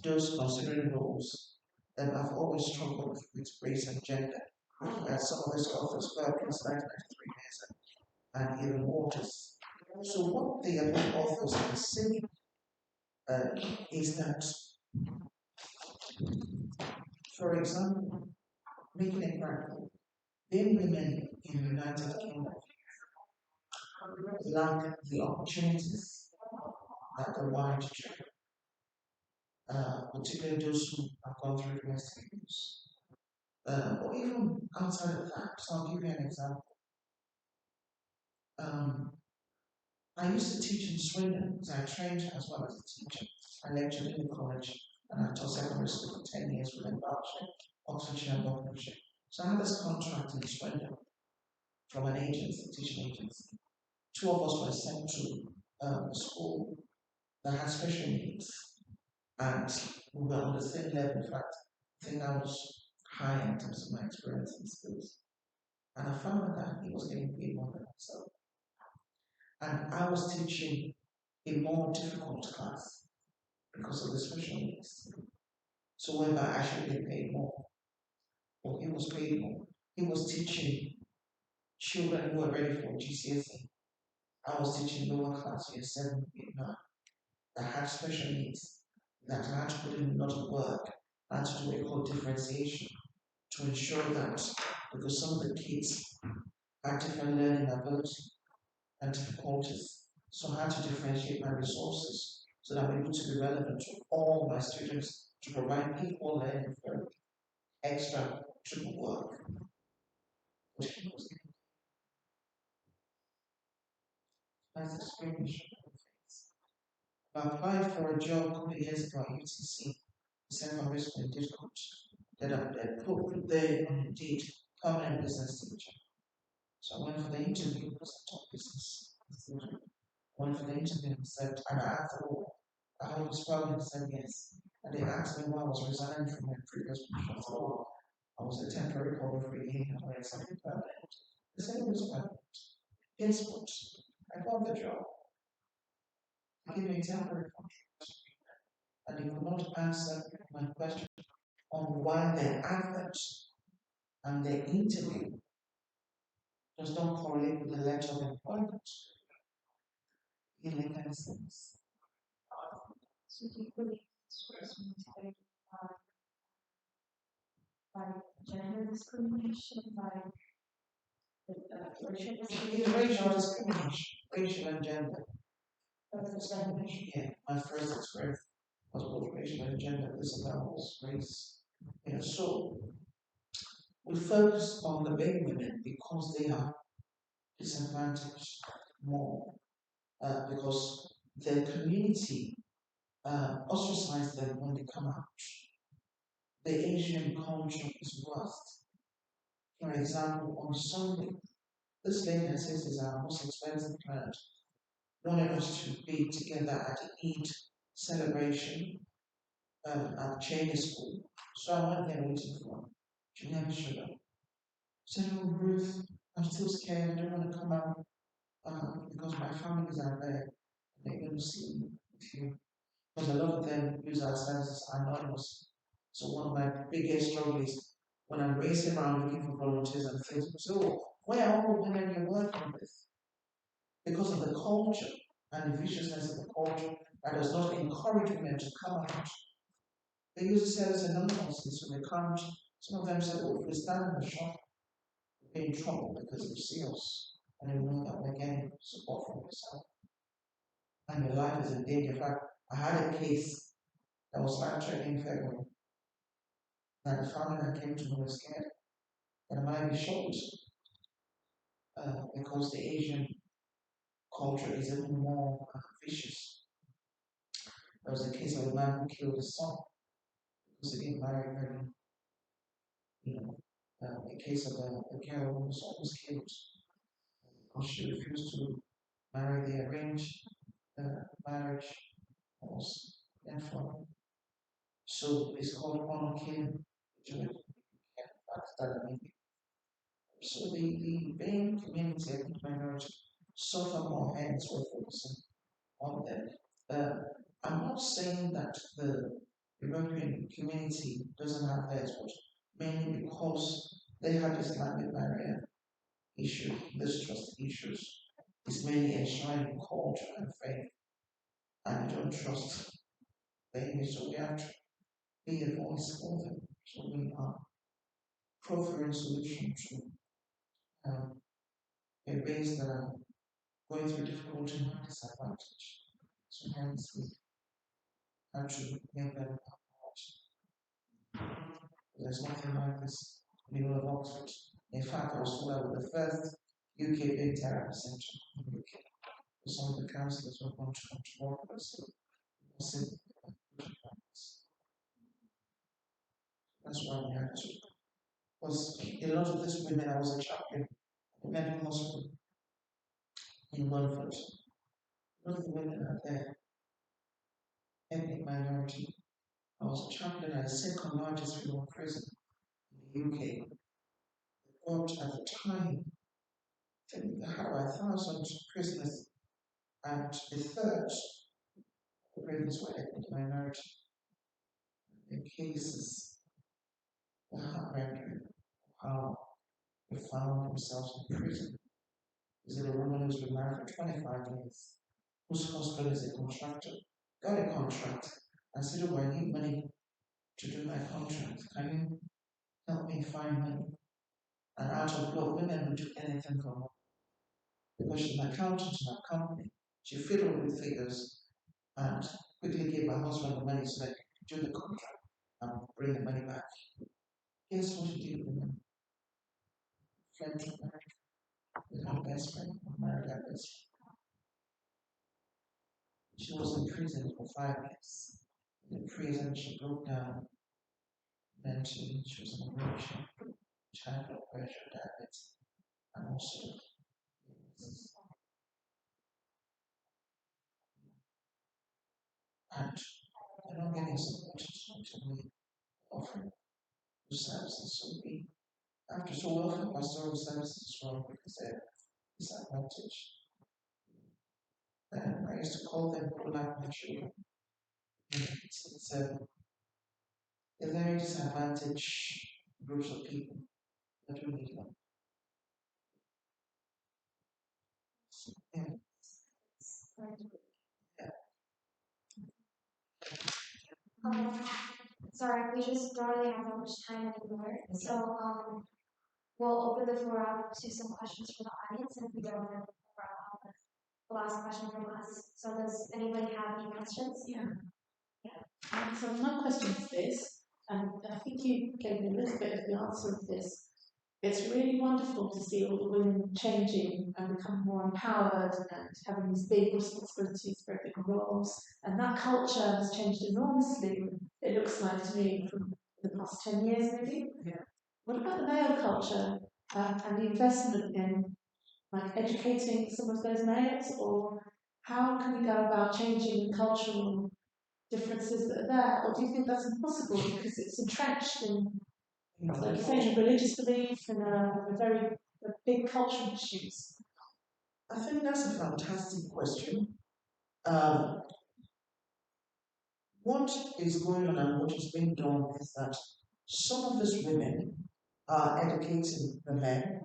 those considering roles, have always struggled with race and gender. Some of these authors were since 1993 years and even Waters. So what the other authors are saying is that, for example, making a example, many women in the United Kingdom lack the opportunities that the white children, particularly those who have gone through domestic abuse. Or even outside of that, so I'll give you an example. Um, I used to teach in Sweden because I trained as well as a teacher. I lectured in the college and I taught secondary school for 10 years within Berkshire, Oxfordshire, and Buckinghamshire. So I had this contract in Sweden from an agency, teaching agency. Two of us were sent to a school that had special needs and we were on the same level. In fact, I think I was high in terms of my experience and skills. And I found that he was getting paid more than myself. And I was teaching a more difficult class because of the special needs. So whether I should be paid more or he was paid more, he was teaching children who were ready for GCSE. I was teaching lower class, year 7, 8, 9, that had special needs, that I had to put in a lot of work, I had to do what we call differentiation to ensure that because some of the kids had different learning ability and difficulties. So I had to differentiate my resources so that I'm able to be relevant to all my students to provide equal learning for extra triple work. That's the screenshot. I applied for a job a couple of years ago at UTC, secondary school in Discord, that I put there on Indeed, permanent business teacher. So I went for the interview because I taught business. went for the interview and said, and I asked the Lord, I hope it's well, and he said yes. And they asked me why I was resigning from my previous position. I said, oh, I was a temporary cover for a year, I wanted something permanent. They said it was permanent. Guess what? I got the job. They gave me a temporary contract. And they could not answer my question on why their advert and their interview does not correlate with the letter of employment. It makes any sense. So do you believe this was motivated by gender discrimination, by racial discrimination? It's racial discrimination, racial and gender. That's discrimination. Yeah, my first experience was both racial and gender. This was race. So we focus on the baby women because they are disadvantaged more, because their community ostracize them when they come out. The Asian culture is worst. For example, on Sunday, this lady and sisters is our most expensive client wanted us to be together at the Eid celebration at Chinese school. So I went there waiting for her. She never showed up. Said, oh, Ruth, I'm still scared. I don't want to come out because my families are there. They're going to see me with you. Because a lot of them use our services anonymous. So one of my biggest struggles is when I'm racing around looking for volunteers and Facebook. So where are all the women you're working with? Because of the culture and the viciousness of the culture that does not encourage women to come out. They use the service anonymously, so they can't. Some of them say, oh, if we stand in the shop, we're in trouble because they see us. And they know that we're getting support from yourself. And your life is in danger. In fact, I had a case that was lectured in February. And the family that came to me was scared that I might be shot because the Asian culture is even more vicious. There was a case of a man who killed his son because he didn't marry early. A case of a girl who was almost killed because she refused to marry the arranged marriage was informed. So it's called honor killing. So the Bain community, ethnic minority, suffer more, hence we're focusing on them. I'm not saying that the European community doesn't have theirs, but mainly because they have this language barrier issue, this trust issues. It's mainly enshrining culture and faith, and you don't trust the English, so we have to be a voice for them. So we are proffering solutions to a base that are going through difficulty and disadvantage. So hence we have to make them apart. There's nothing like this in the middle of Oxford. In fact, I was told I was the first UK big therapy centre in the UK. Some of the councillors were going to come to work with us. That's why we had to. Because a lot of these women, I was a chaplain at the medical hospital in London. A lot of the women are there, ethnic minority. I was a chaplain at the second largest female prison in the UK. But at the time, I think they had about 1,000 prisoners, and the third prisoners were ethnic minority. The cases were heartrending how they found themselves in prison. Is it a woman who's been married for 25 years, whose husband is a contractor, got a contract, and said, oh, I need money to do my contract. Can you help me find money? And out of love, women will do anything for money. Because she's an accountant in her company, she fiddled with figures and quickly gave her husband the money so that he could do the contract and bring the money back. Guess what she did with them? Fled to America with her best friend, married her best friend. She was in prison for 5 years. In prison, she broke down mentally. She was in a wheelchair, high blood pressure, diabetes, and also and they're not getting supported until we offer those services. So we have to so offer pastoral services as well because they're disadvantaged. I used to call them pro-life children. They're very disadvantaged groups of people that we need them. Yeah. Um, Sorry, we just don't really have that much time anymore. So we'll open the floor up to some questions from the audience, and if we don't have the floor, I'll have the last question from us. So does anybody have any questions? Yeah. So my question is this, and I think you gave me a little bit of the answer of this. It's really wonderful to see all the women changing and becoming more empowered and having these big responsibilities, very big roles. And that culture has changed enormously, it looks like to me, from the past 10 years maybe. Yeah. What about the male culture and the investment in like educating some of those males? Or how can we go about changing the cultural differences that are there? Or do you think that's impossible because it's entrenched in, like you say, in a religious belief and a big cultural issues? I think that's a fantastic question. Um, what is going on and what is being done is that some of these women are educating the men,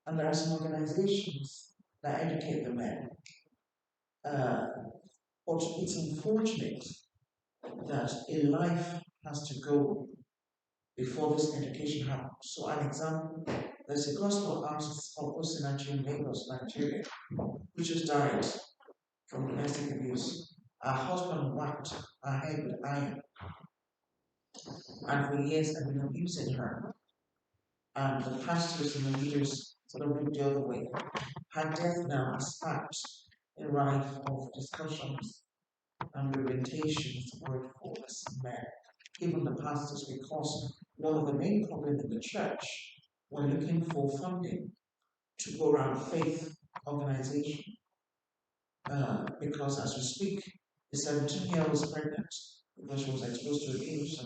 and there are some organizations that educate the men. But it's unfortunate that a life has to go before this education happens. So, an example, there's a gospel artist called Osinachi in Lagos, Nigeria, who just died from domestic abuse. Her husband whacked her head with iron, and for years had been abusing her. And the pastors and the leaders sort of looked the other way. Her death now has sparked a rife of discussions and orientations toward focus men, even the pastors, because one of the main problems in the church, we're looking for funding to go around faith organization. Because as we speak, the 17-year-old was pregnant because she was exposed to abuse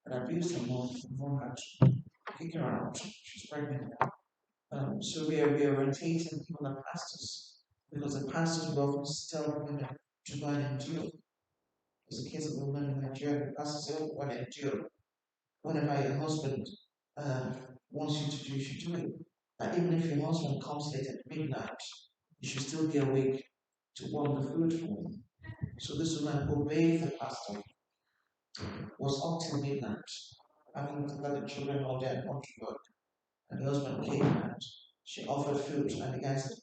and abuse, and mom had to kick her out. She's pregnant. So we are reorientating people and pastors because the pastors will often tell women to go and endure. There's a case of a woman in Nigeria, the pastor said, "Oh, go and endure. Whatever your husband wants you to do, you should do it. And even if your husband comes late at midnight, you should still be awake to warm the food for him." So this woman obeyed the pastor, was up till midnight, having to let the children all day and gone to work. And the husband came and she offered food, and the guy said,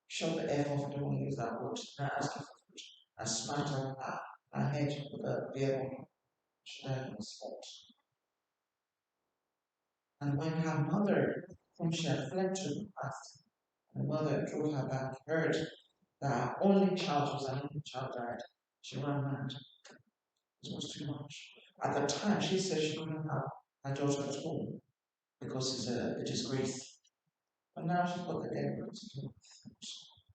"Shut the F off, I don't want to use that word. And I asked her for food. I smacked her head with a beer bottle. She died on the spot. And when her mother, whom she had fled to in the past, and the mother drove her back, heard that her only child was an only child died, she ran mad. It was too much. At the time, she said she couldn't have her daughter at home because it's a disgrace. But now she's got the dead to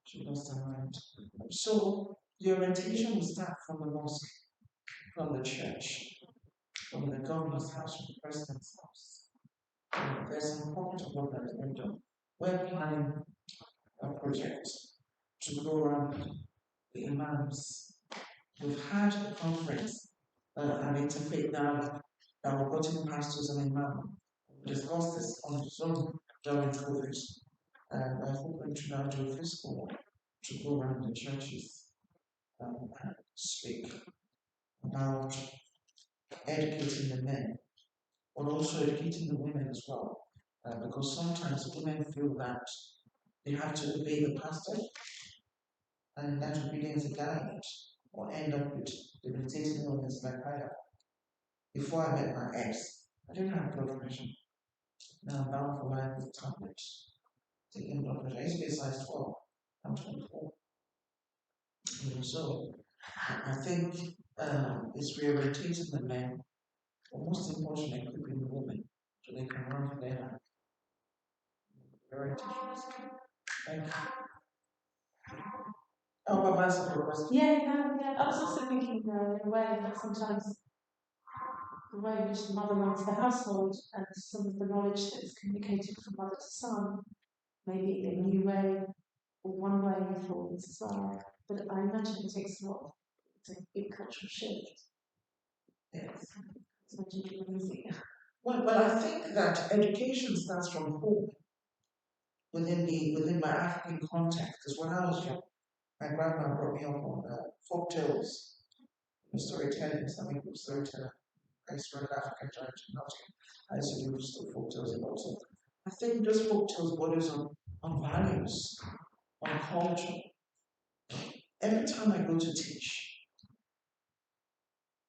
she lost her mind. So the orientation will start from the mosque, from the church, from the governor's house, from the president's house. There's some point of work that has been done. We're planning a project to go around the imams. We've had a conference, an interfaith dialogue that we're putting pastors and imams. We discussed this on Zoom during COVID, and I hope we should now do a physical one to go around the churches and speak about educating the men, but also educating the women as well. Because sometimes women feel that they have to obey the pastor, and that obedience is guided, or end up with debilitating illness like I have. Before I met my ex, I didn't have blood pressure. Now I'm bound for life with tablets, taking blood pressure. I used to be a size 12. I'm 24. So I think it's reorientating the men, but most importantly, equipping the women so they can run for their life. Very Thank you. Oh, but that's a question. Yeah. I was also thinking in a way that sometimes the way in which the mother runs the household and some of the knowledge that is communicated from mother to son may be a new way or one way for this as well. But I imagine it takes a lot. It's a big cultural shift. Yes. It's not easy. Well, I think that education starts from home within my African context. Because when I was young, my grandma brought me up on folk tales, storytelling, something called storyteller. I used to run an African church in Nottingham. I used to do folk tales a lot. So I think those folk tales borders on values, on culture. Every time I go to teach,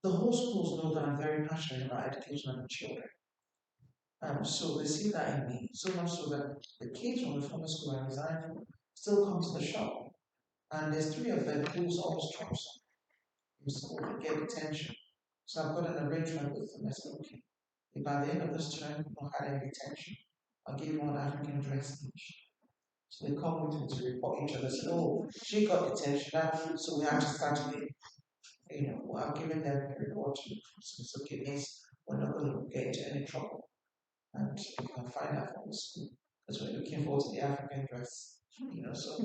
the whole schools know that I'm very passionate about education of the children. So they see that in me, so much so that the kids from the former school I resigned from still come to the shop. And there's three of them who's always drops in school to get attention. So I've got an arrangement with them. I said, okay, if by the end of this term you don't have any attention, I'll give you one African dress each. So they come with me to report each other. Say, oh, she got attention now, so we have to start again. Well, I'm giving them a reward to so it's okay, means we're not going to get into any trouble. And you can find that from the school because we're looking forward to the African dress. So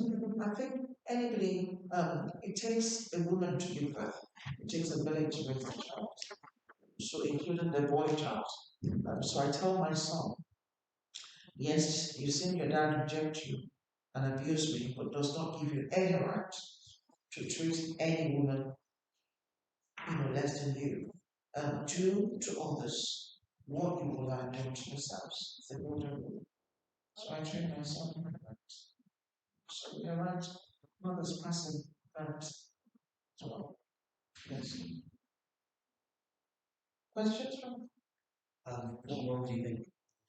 I think anybody, it takes a woman to give birth. It takes a village to raise a child. So including the boy child. So I tell my son, yes, you've seen your dad reject you and abuse me, but does not give you any right to treat any woman, less than you. Do to others what you will have done to yourselves. It's a golden rule. So I train my son like that. So you're right, mother's passing that as well. Yes. Questions from? What role do you think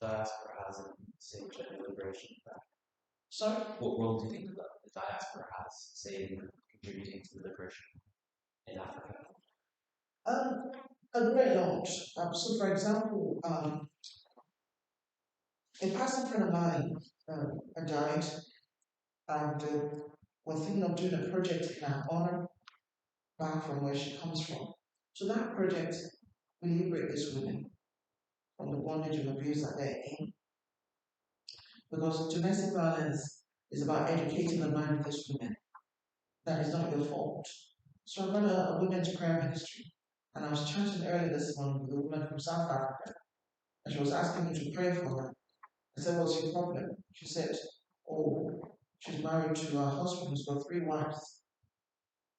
diaspora has in, say, gender liberation? Sorry? What role do you think the diaspora has, say, in contributing to the liberation in Africa? A great lot. So, for example, a passing friend of mine died, and we're thinking of doing a project in her honor back from where she comes from. So, that project will liberate these women from the bondage of abuse that they're in. Because domestic violence is about educating the mind of these women. That is not your fault. So I run a women's prayer ministry, and I was chatting earlier this morning with a woman from South Africa, and she was asking me to pray for her. I said, "What's your problem?" She said, "Oh, she's married to her husband who's got three wives,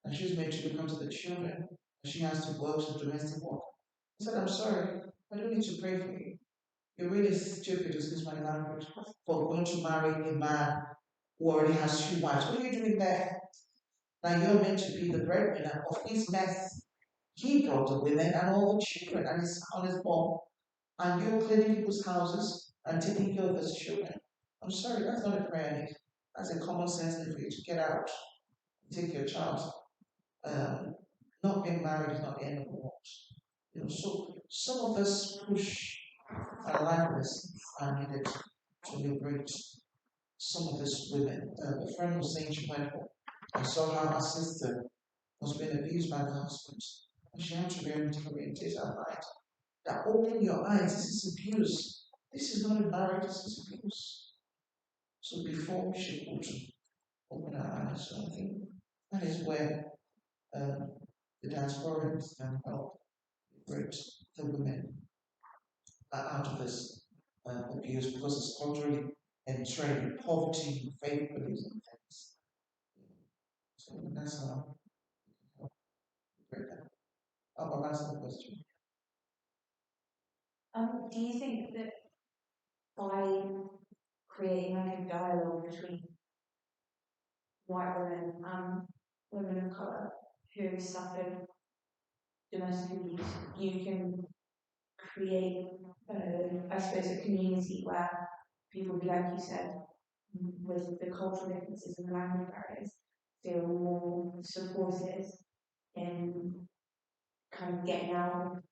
and she's made to look after the children, and she has to work to domestic work." I said, "I'm sorry, I don't need to pray for you. You're really stupid, excuse my language, for going to marry a man who already has two wives. What are you doing there? Now you're meant to be the breadwinner of his mess. He brought the women and all the children and his on his ball, and you're cleaning people's houses and taking care of his children. I'm sorry, that's not a prayer need. That's a common sense need for you to get out, take your child. Not being married is not the end of the world. So some of us push our life lessons are needed to liberate some of these women. A friend was saying she went home and saw how her sister was being abused by the husband. And she had to reorientate her mind. That open your eyes, this is abuse. This is not a marriage, this is abuse. So before she could open her eyes, so I think that is where um, the diasporans can help liberate the women out of this abuse because it's culturally entrenched, poverty, faith beliefs and things. So that's how we can help break that. I'll answer the question. Do you think that by creating like a dialogue between white women and women of colour who suffered domestic abuse, you can create, I suppose, a community where people, like you said, with the cultural differences and the language barriers, feel more supported in kind of getting out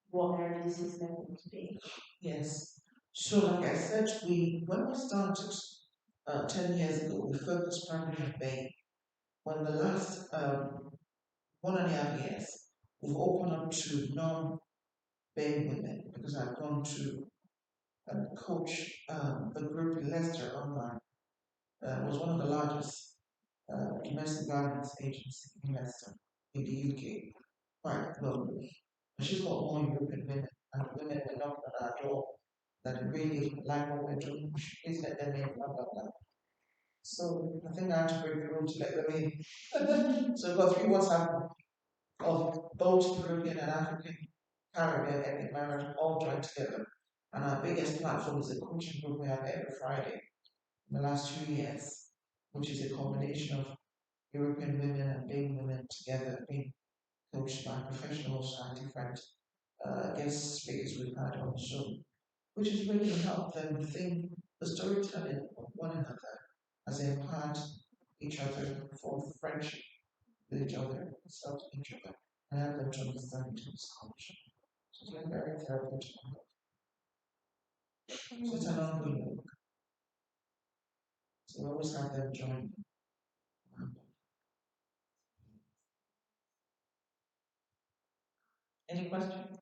what their abuses are going to be. Yes. So, like I said, when we started 10 years ago, we focused primarily on Bay. when the last 1.5 years, we've opened up to non-paying women because I've gone to coach the group in Leicester online. Was one of the largest domestic violence agencies in Leicester in the UK, quite globally. And she's got more European women, and women were knocking on our door that really like what we're doing. Please let them in, blah, blah, blah. So I think I have to break the rule to let them in. So we've got 3 WhatsApp of both European and African, Caribbean ethnic marriage all joined together. And our biggest platform is a coaching group we have every Friday in the last 2 years, which is a combination of European women and being women together, being coached by professionals and different guest speakers we've had on Zoom, which has really helped them think the storytelling of one another as they impart each other for friendship with each other, self each other, and help them to understand each other's culture. So it's been very therapeutic. So it's an ongoing work. So we always have them join. Any questions?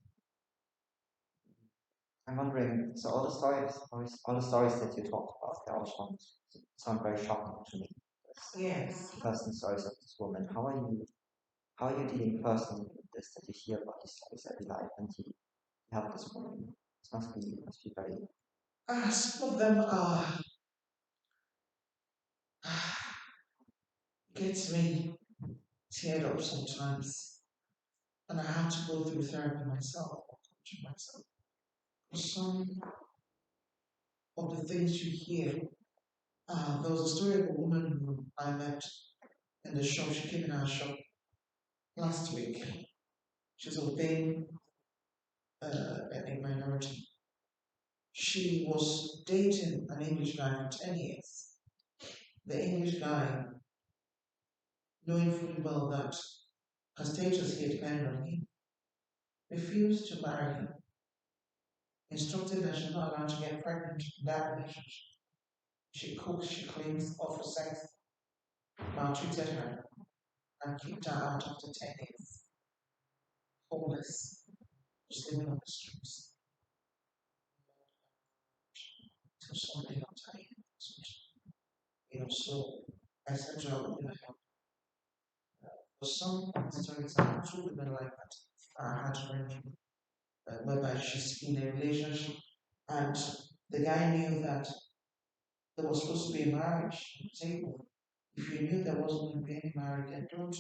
I'm wondering, so all the stories that you talked about, they all sound very shocking to me. Yes. Personal stories of this woman. How are you dealing personally with this? That you hear about these stories every life, and you help this woman. This must be very. Some of them are gets me teared up sometimes, and I have to go through therapy myself, or coaching myself. Some of the things you hear. There was a story of a woman who I met in the shop. She came in our shop last week. She's obeying ethnic minority. She was dating an English guy for 10 years. The English guy, knowing fully well that her status here depended on him, refused to marry him, instructed that she's not allowed to get pregnant in that relationship. She cooks, she cleans, offers sex, maltreated her, and kicked her out after 10 years. Homeless, just living on the streets. To somebody else, so I said to her, we're going to help. For some stories, I have 2 women like that are heart-wrenching, whereby she's in a relationship and the guy knew that there was supposed to be a marriage on the table. If you knew there wasn't going to be any marriage, then don't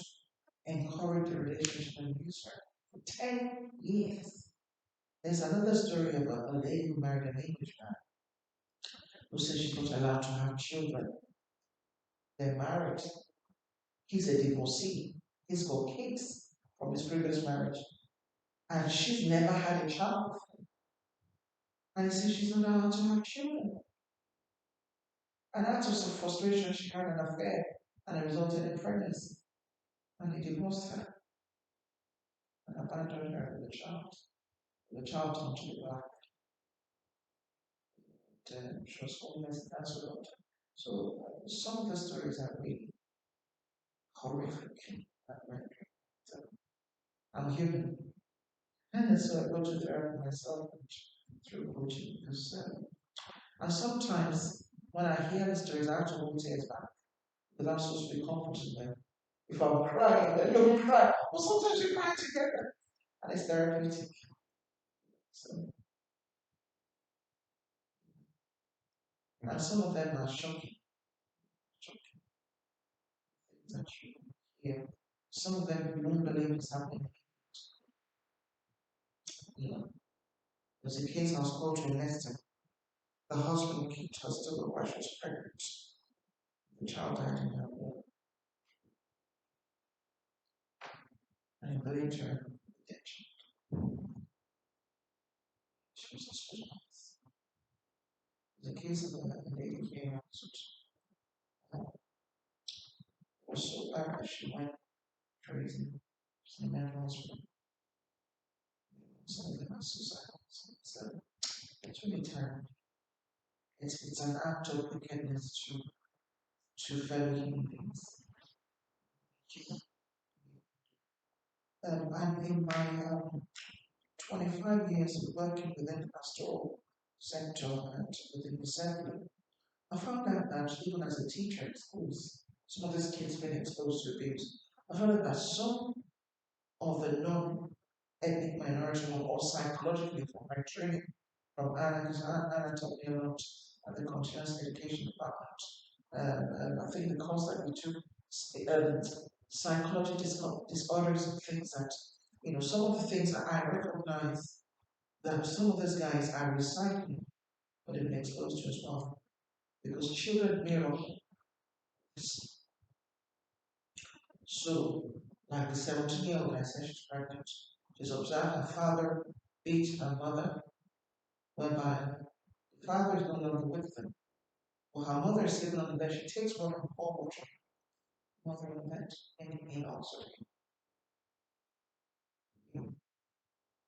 encourage the relationship and use her for 10 years. There's another story about a lady who married an English man who said she's not allowed to have children. They're married. He's a divorcee. He's got kids from his previous marriage. And she's never had a child before. And he said she's not allowed to have children. And out of some frustration, she had an affair and it resulted in pregnancy. And he divorced her and abandoned her with the child. The child turned to be black. And she was homeless and that's what. So some of the stories are really horrific. So, I'm human. And so I go to therapy myself through coaching because, and sometimes when I hear the stories, I have to hold tears back because I'm supposed to be comforting them. If I'm crying, then you'll cry. Well, sometimes we cry together, and it's therapeutic. So, and some of them are shocking. Things that you hear. Some of them you don't believe it's happening. You know, there's a case I was called to in Leicester. The husband kicked her still while she was pregnant. The child died in her womb. And he believed her detection. She was hospitalized. There's a case of a lady came out was so bad that she went crazy. She met her husband. Some of them are suicidal. So it's really terrible. It's an act of wickedness to fellow human beings. And in my 25 years of working within the pastoral sector and within the assembly, I found out that even as a teacher in schools, some of these kids been exposed to abuse. I found out that some of the non-ethnic minority or psychologically from my training from Ana, because Ana taught me a lot at the continuous education department. And I think the course that we took, um, psychology disorders and things that, some of the things that I recognize that some of these guys are recycling, but they've been exposed to as well. Because children mirror this. So, like the 17-year-old I said she's pregnant, she's observed her father beat her mother, whereby the father is no longer with them. Well, her mother is sitting on the bed, she takes one and pour water. Mother in bed, and also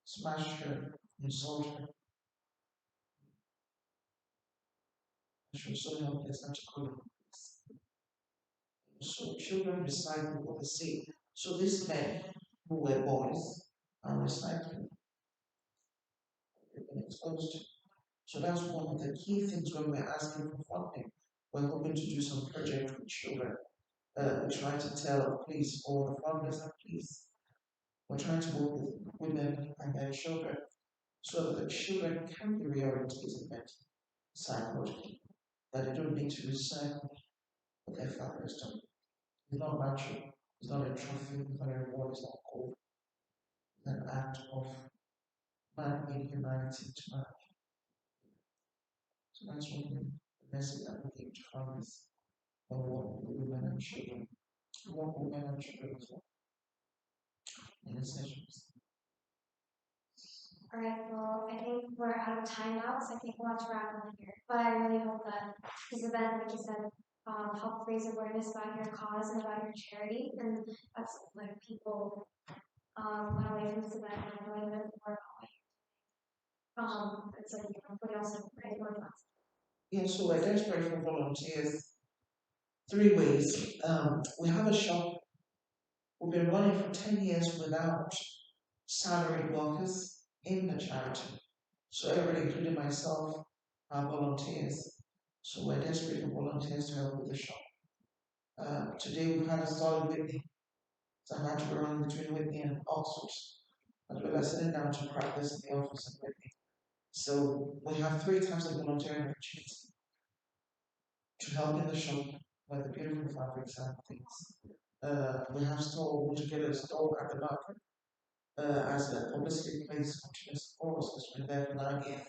smash her, insult her. She was so helpless that she couldn't. So children recycle what they see. So these men who were boys are recycling. They've been exposed to. So that's one of the key things when we're asking for funding. We're hoping to do some project with children. We try to tell police or the funders that please. We're trying to work with women and their children so that the children can be reorientated mentally, psychologically, that they don't need to recycle what their father has done. It's not natural, it's not a trophy, it's not a reward, it's not gold. It's an act of man-made humanity to man. So that's one thing, the message that we give to families and work with women and children. Work with women and children as well in the sessions. All right, well, I think we're out of time now, so I think we'll have to wrap up here. But I really hope that this event, like you said, help raise awareness about your cause and about your charity, and that's like people went away from this event and know a little bit more about what it's like, what else to raise more funds. Yeah, so we're desperate for volunteers. 3 ways. We have a shop. We've been running for 10 years without salaried workers in the charity. So everybody, including myself, are volunteers. So we're desperate for volunteers to help with the shop. Today we've had a stall in Whitney. So I had to run between Whitney and Oxford, as well as sitting down to practice in the office in Whitney. So we have 3 types of volunteering opportunities to help in the shop with the beautiful fabrics and things. We have store to get a store at the market as a publicity place continuous course has been there for 9 years,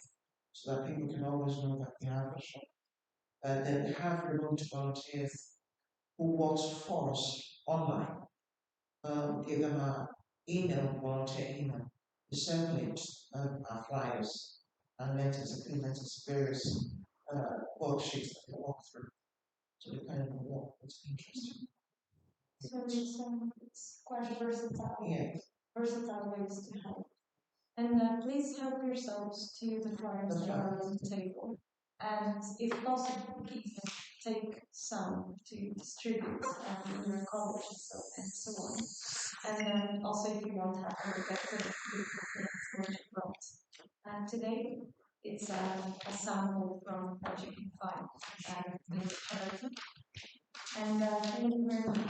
so that people can always know that they have a shop. Then we have remote volunteers who work for us online. Give them an email, volunteer email, disseminate our flyers and letters, clean letters, various worksheets that they walk through. So depending on what's interesting. So it's quite versatile. Yeah. Versatile ways to help. And please help yourselves to the flyers that are on the table. And if possible, please take some to distribute in your college and so on. And then also if you want to have a look at the beautiful things going to front. And today it's a sample from what you can find in Everton. And thank you very much.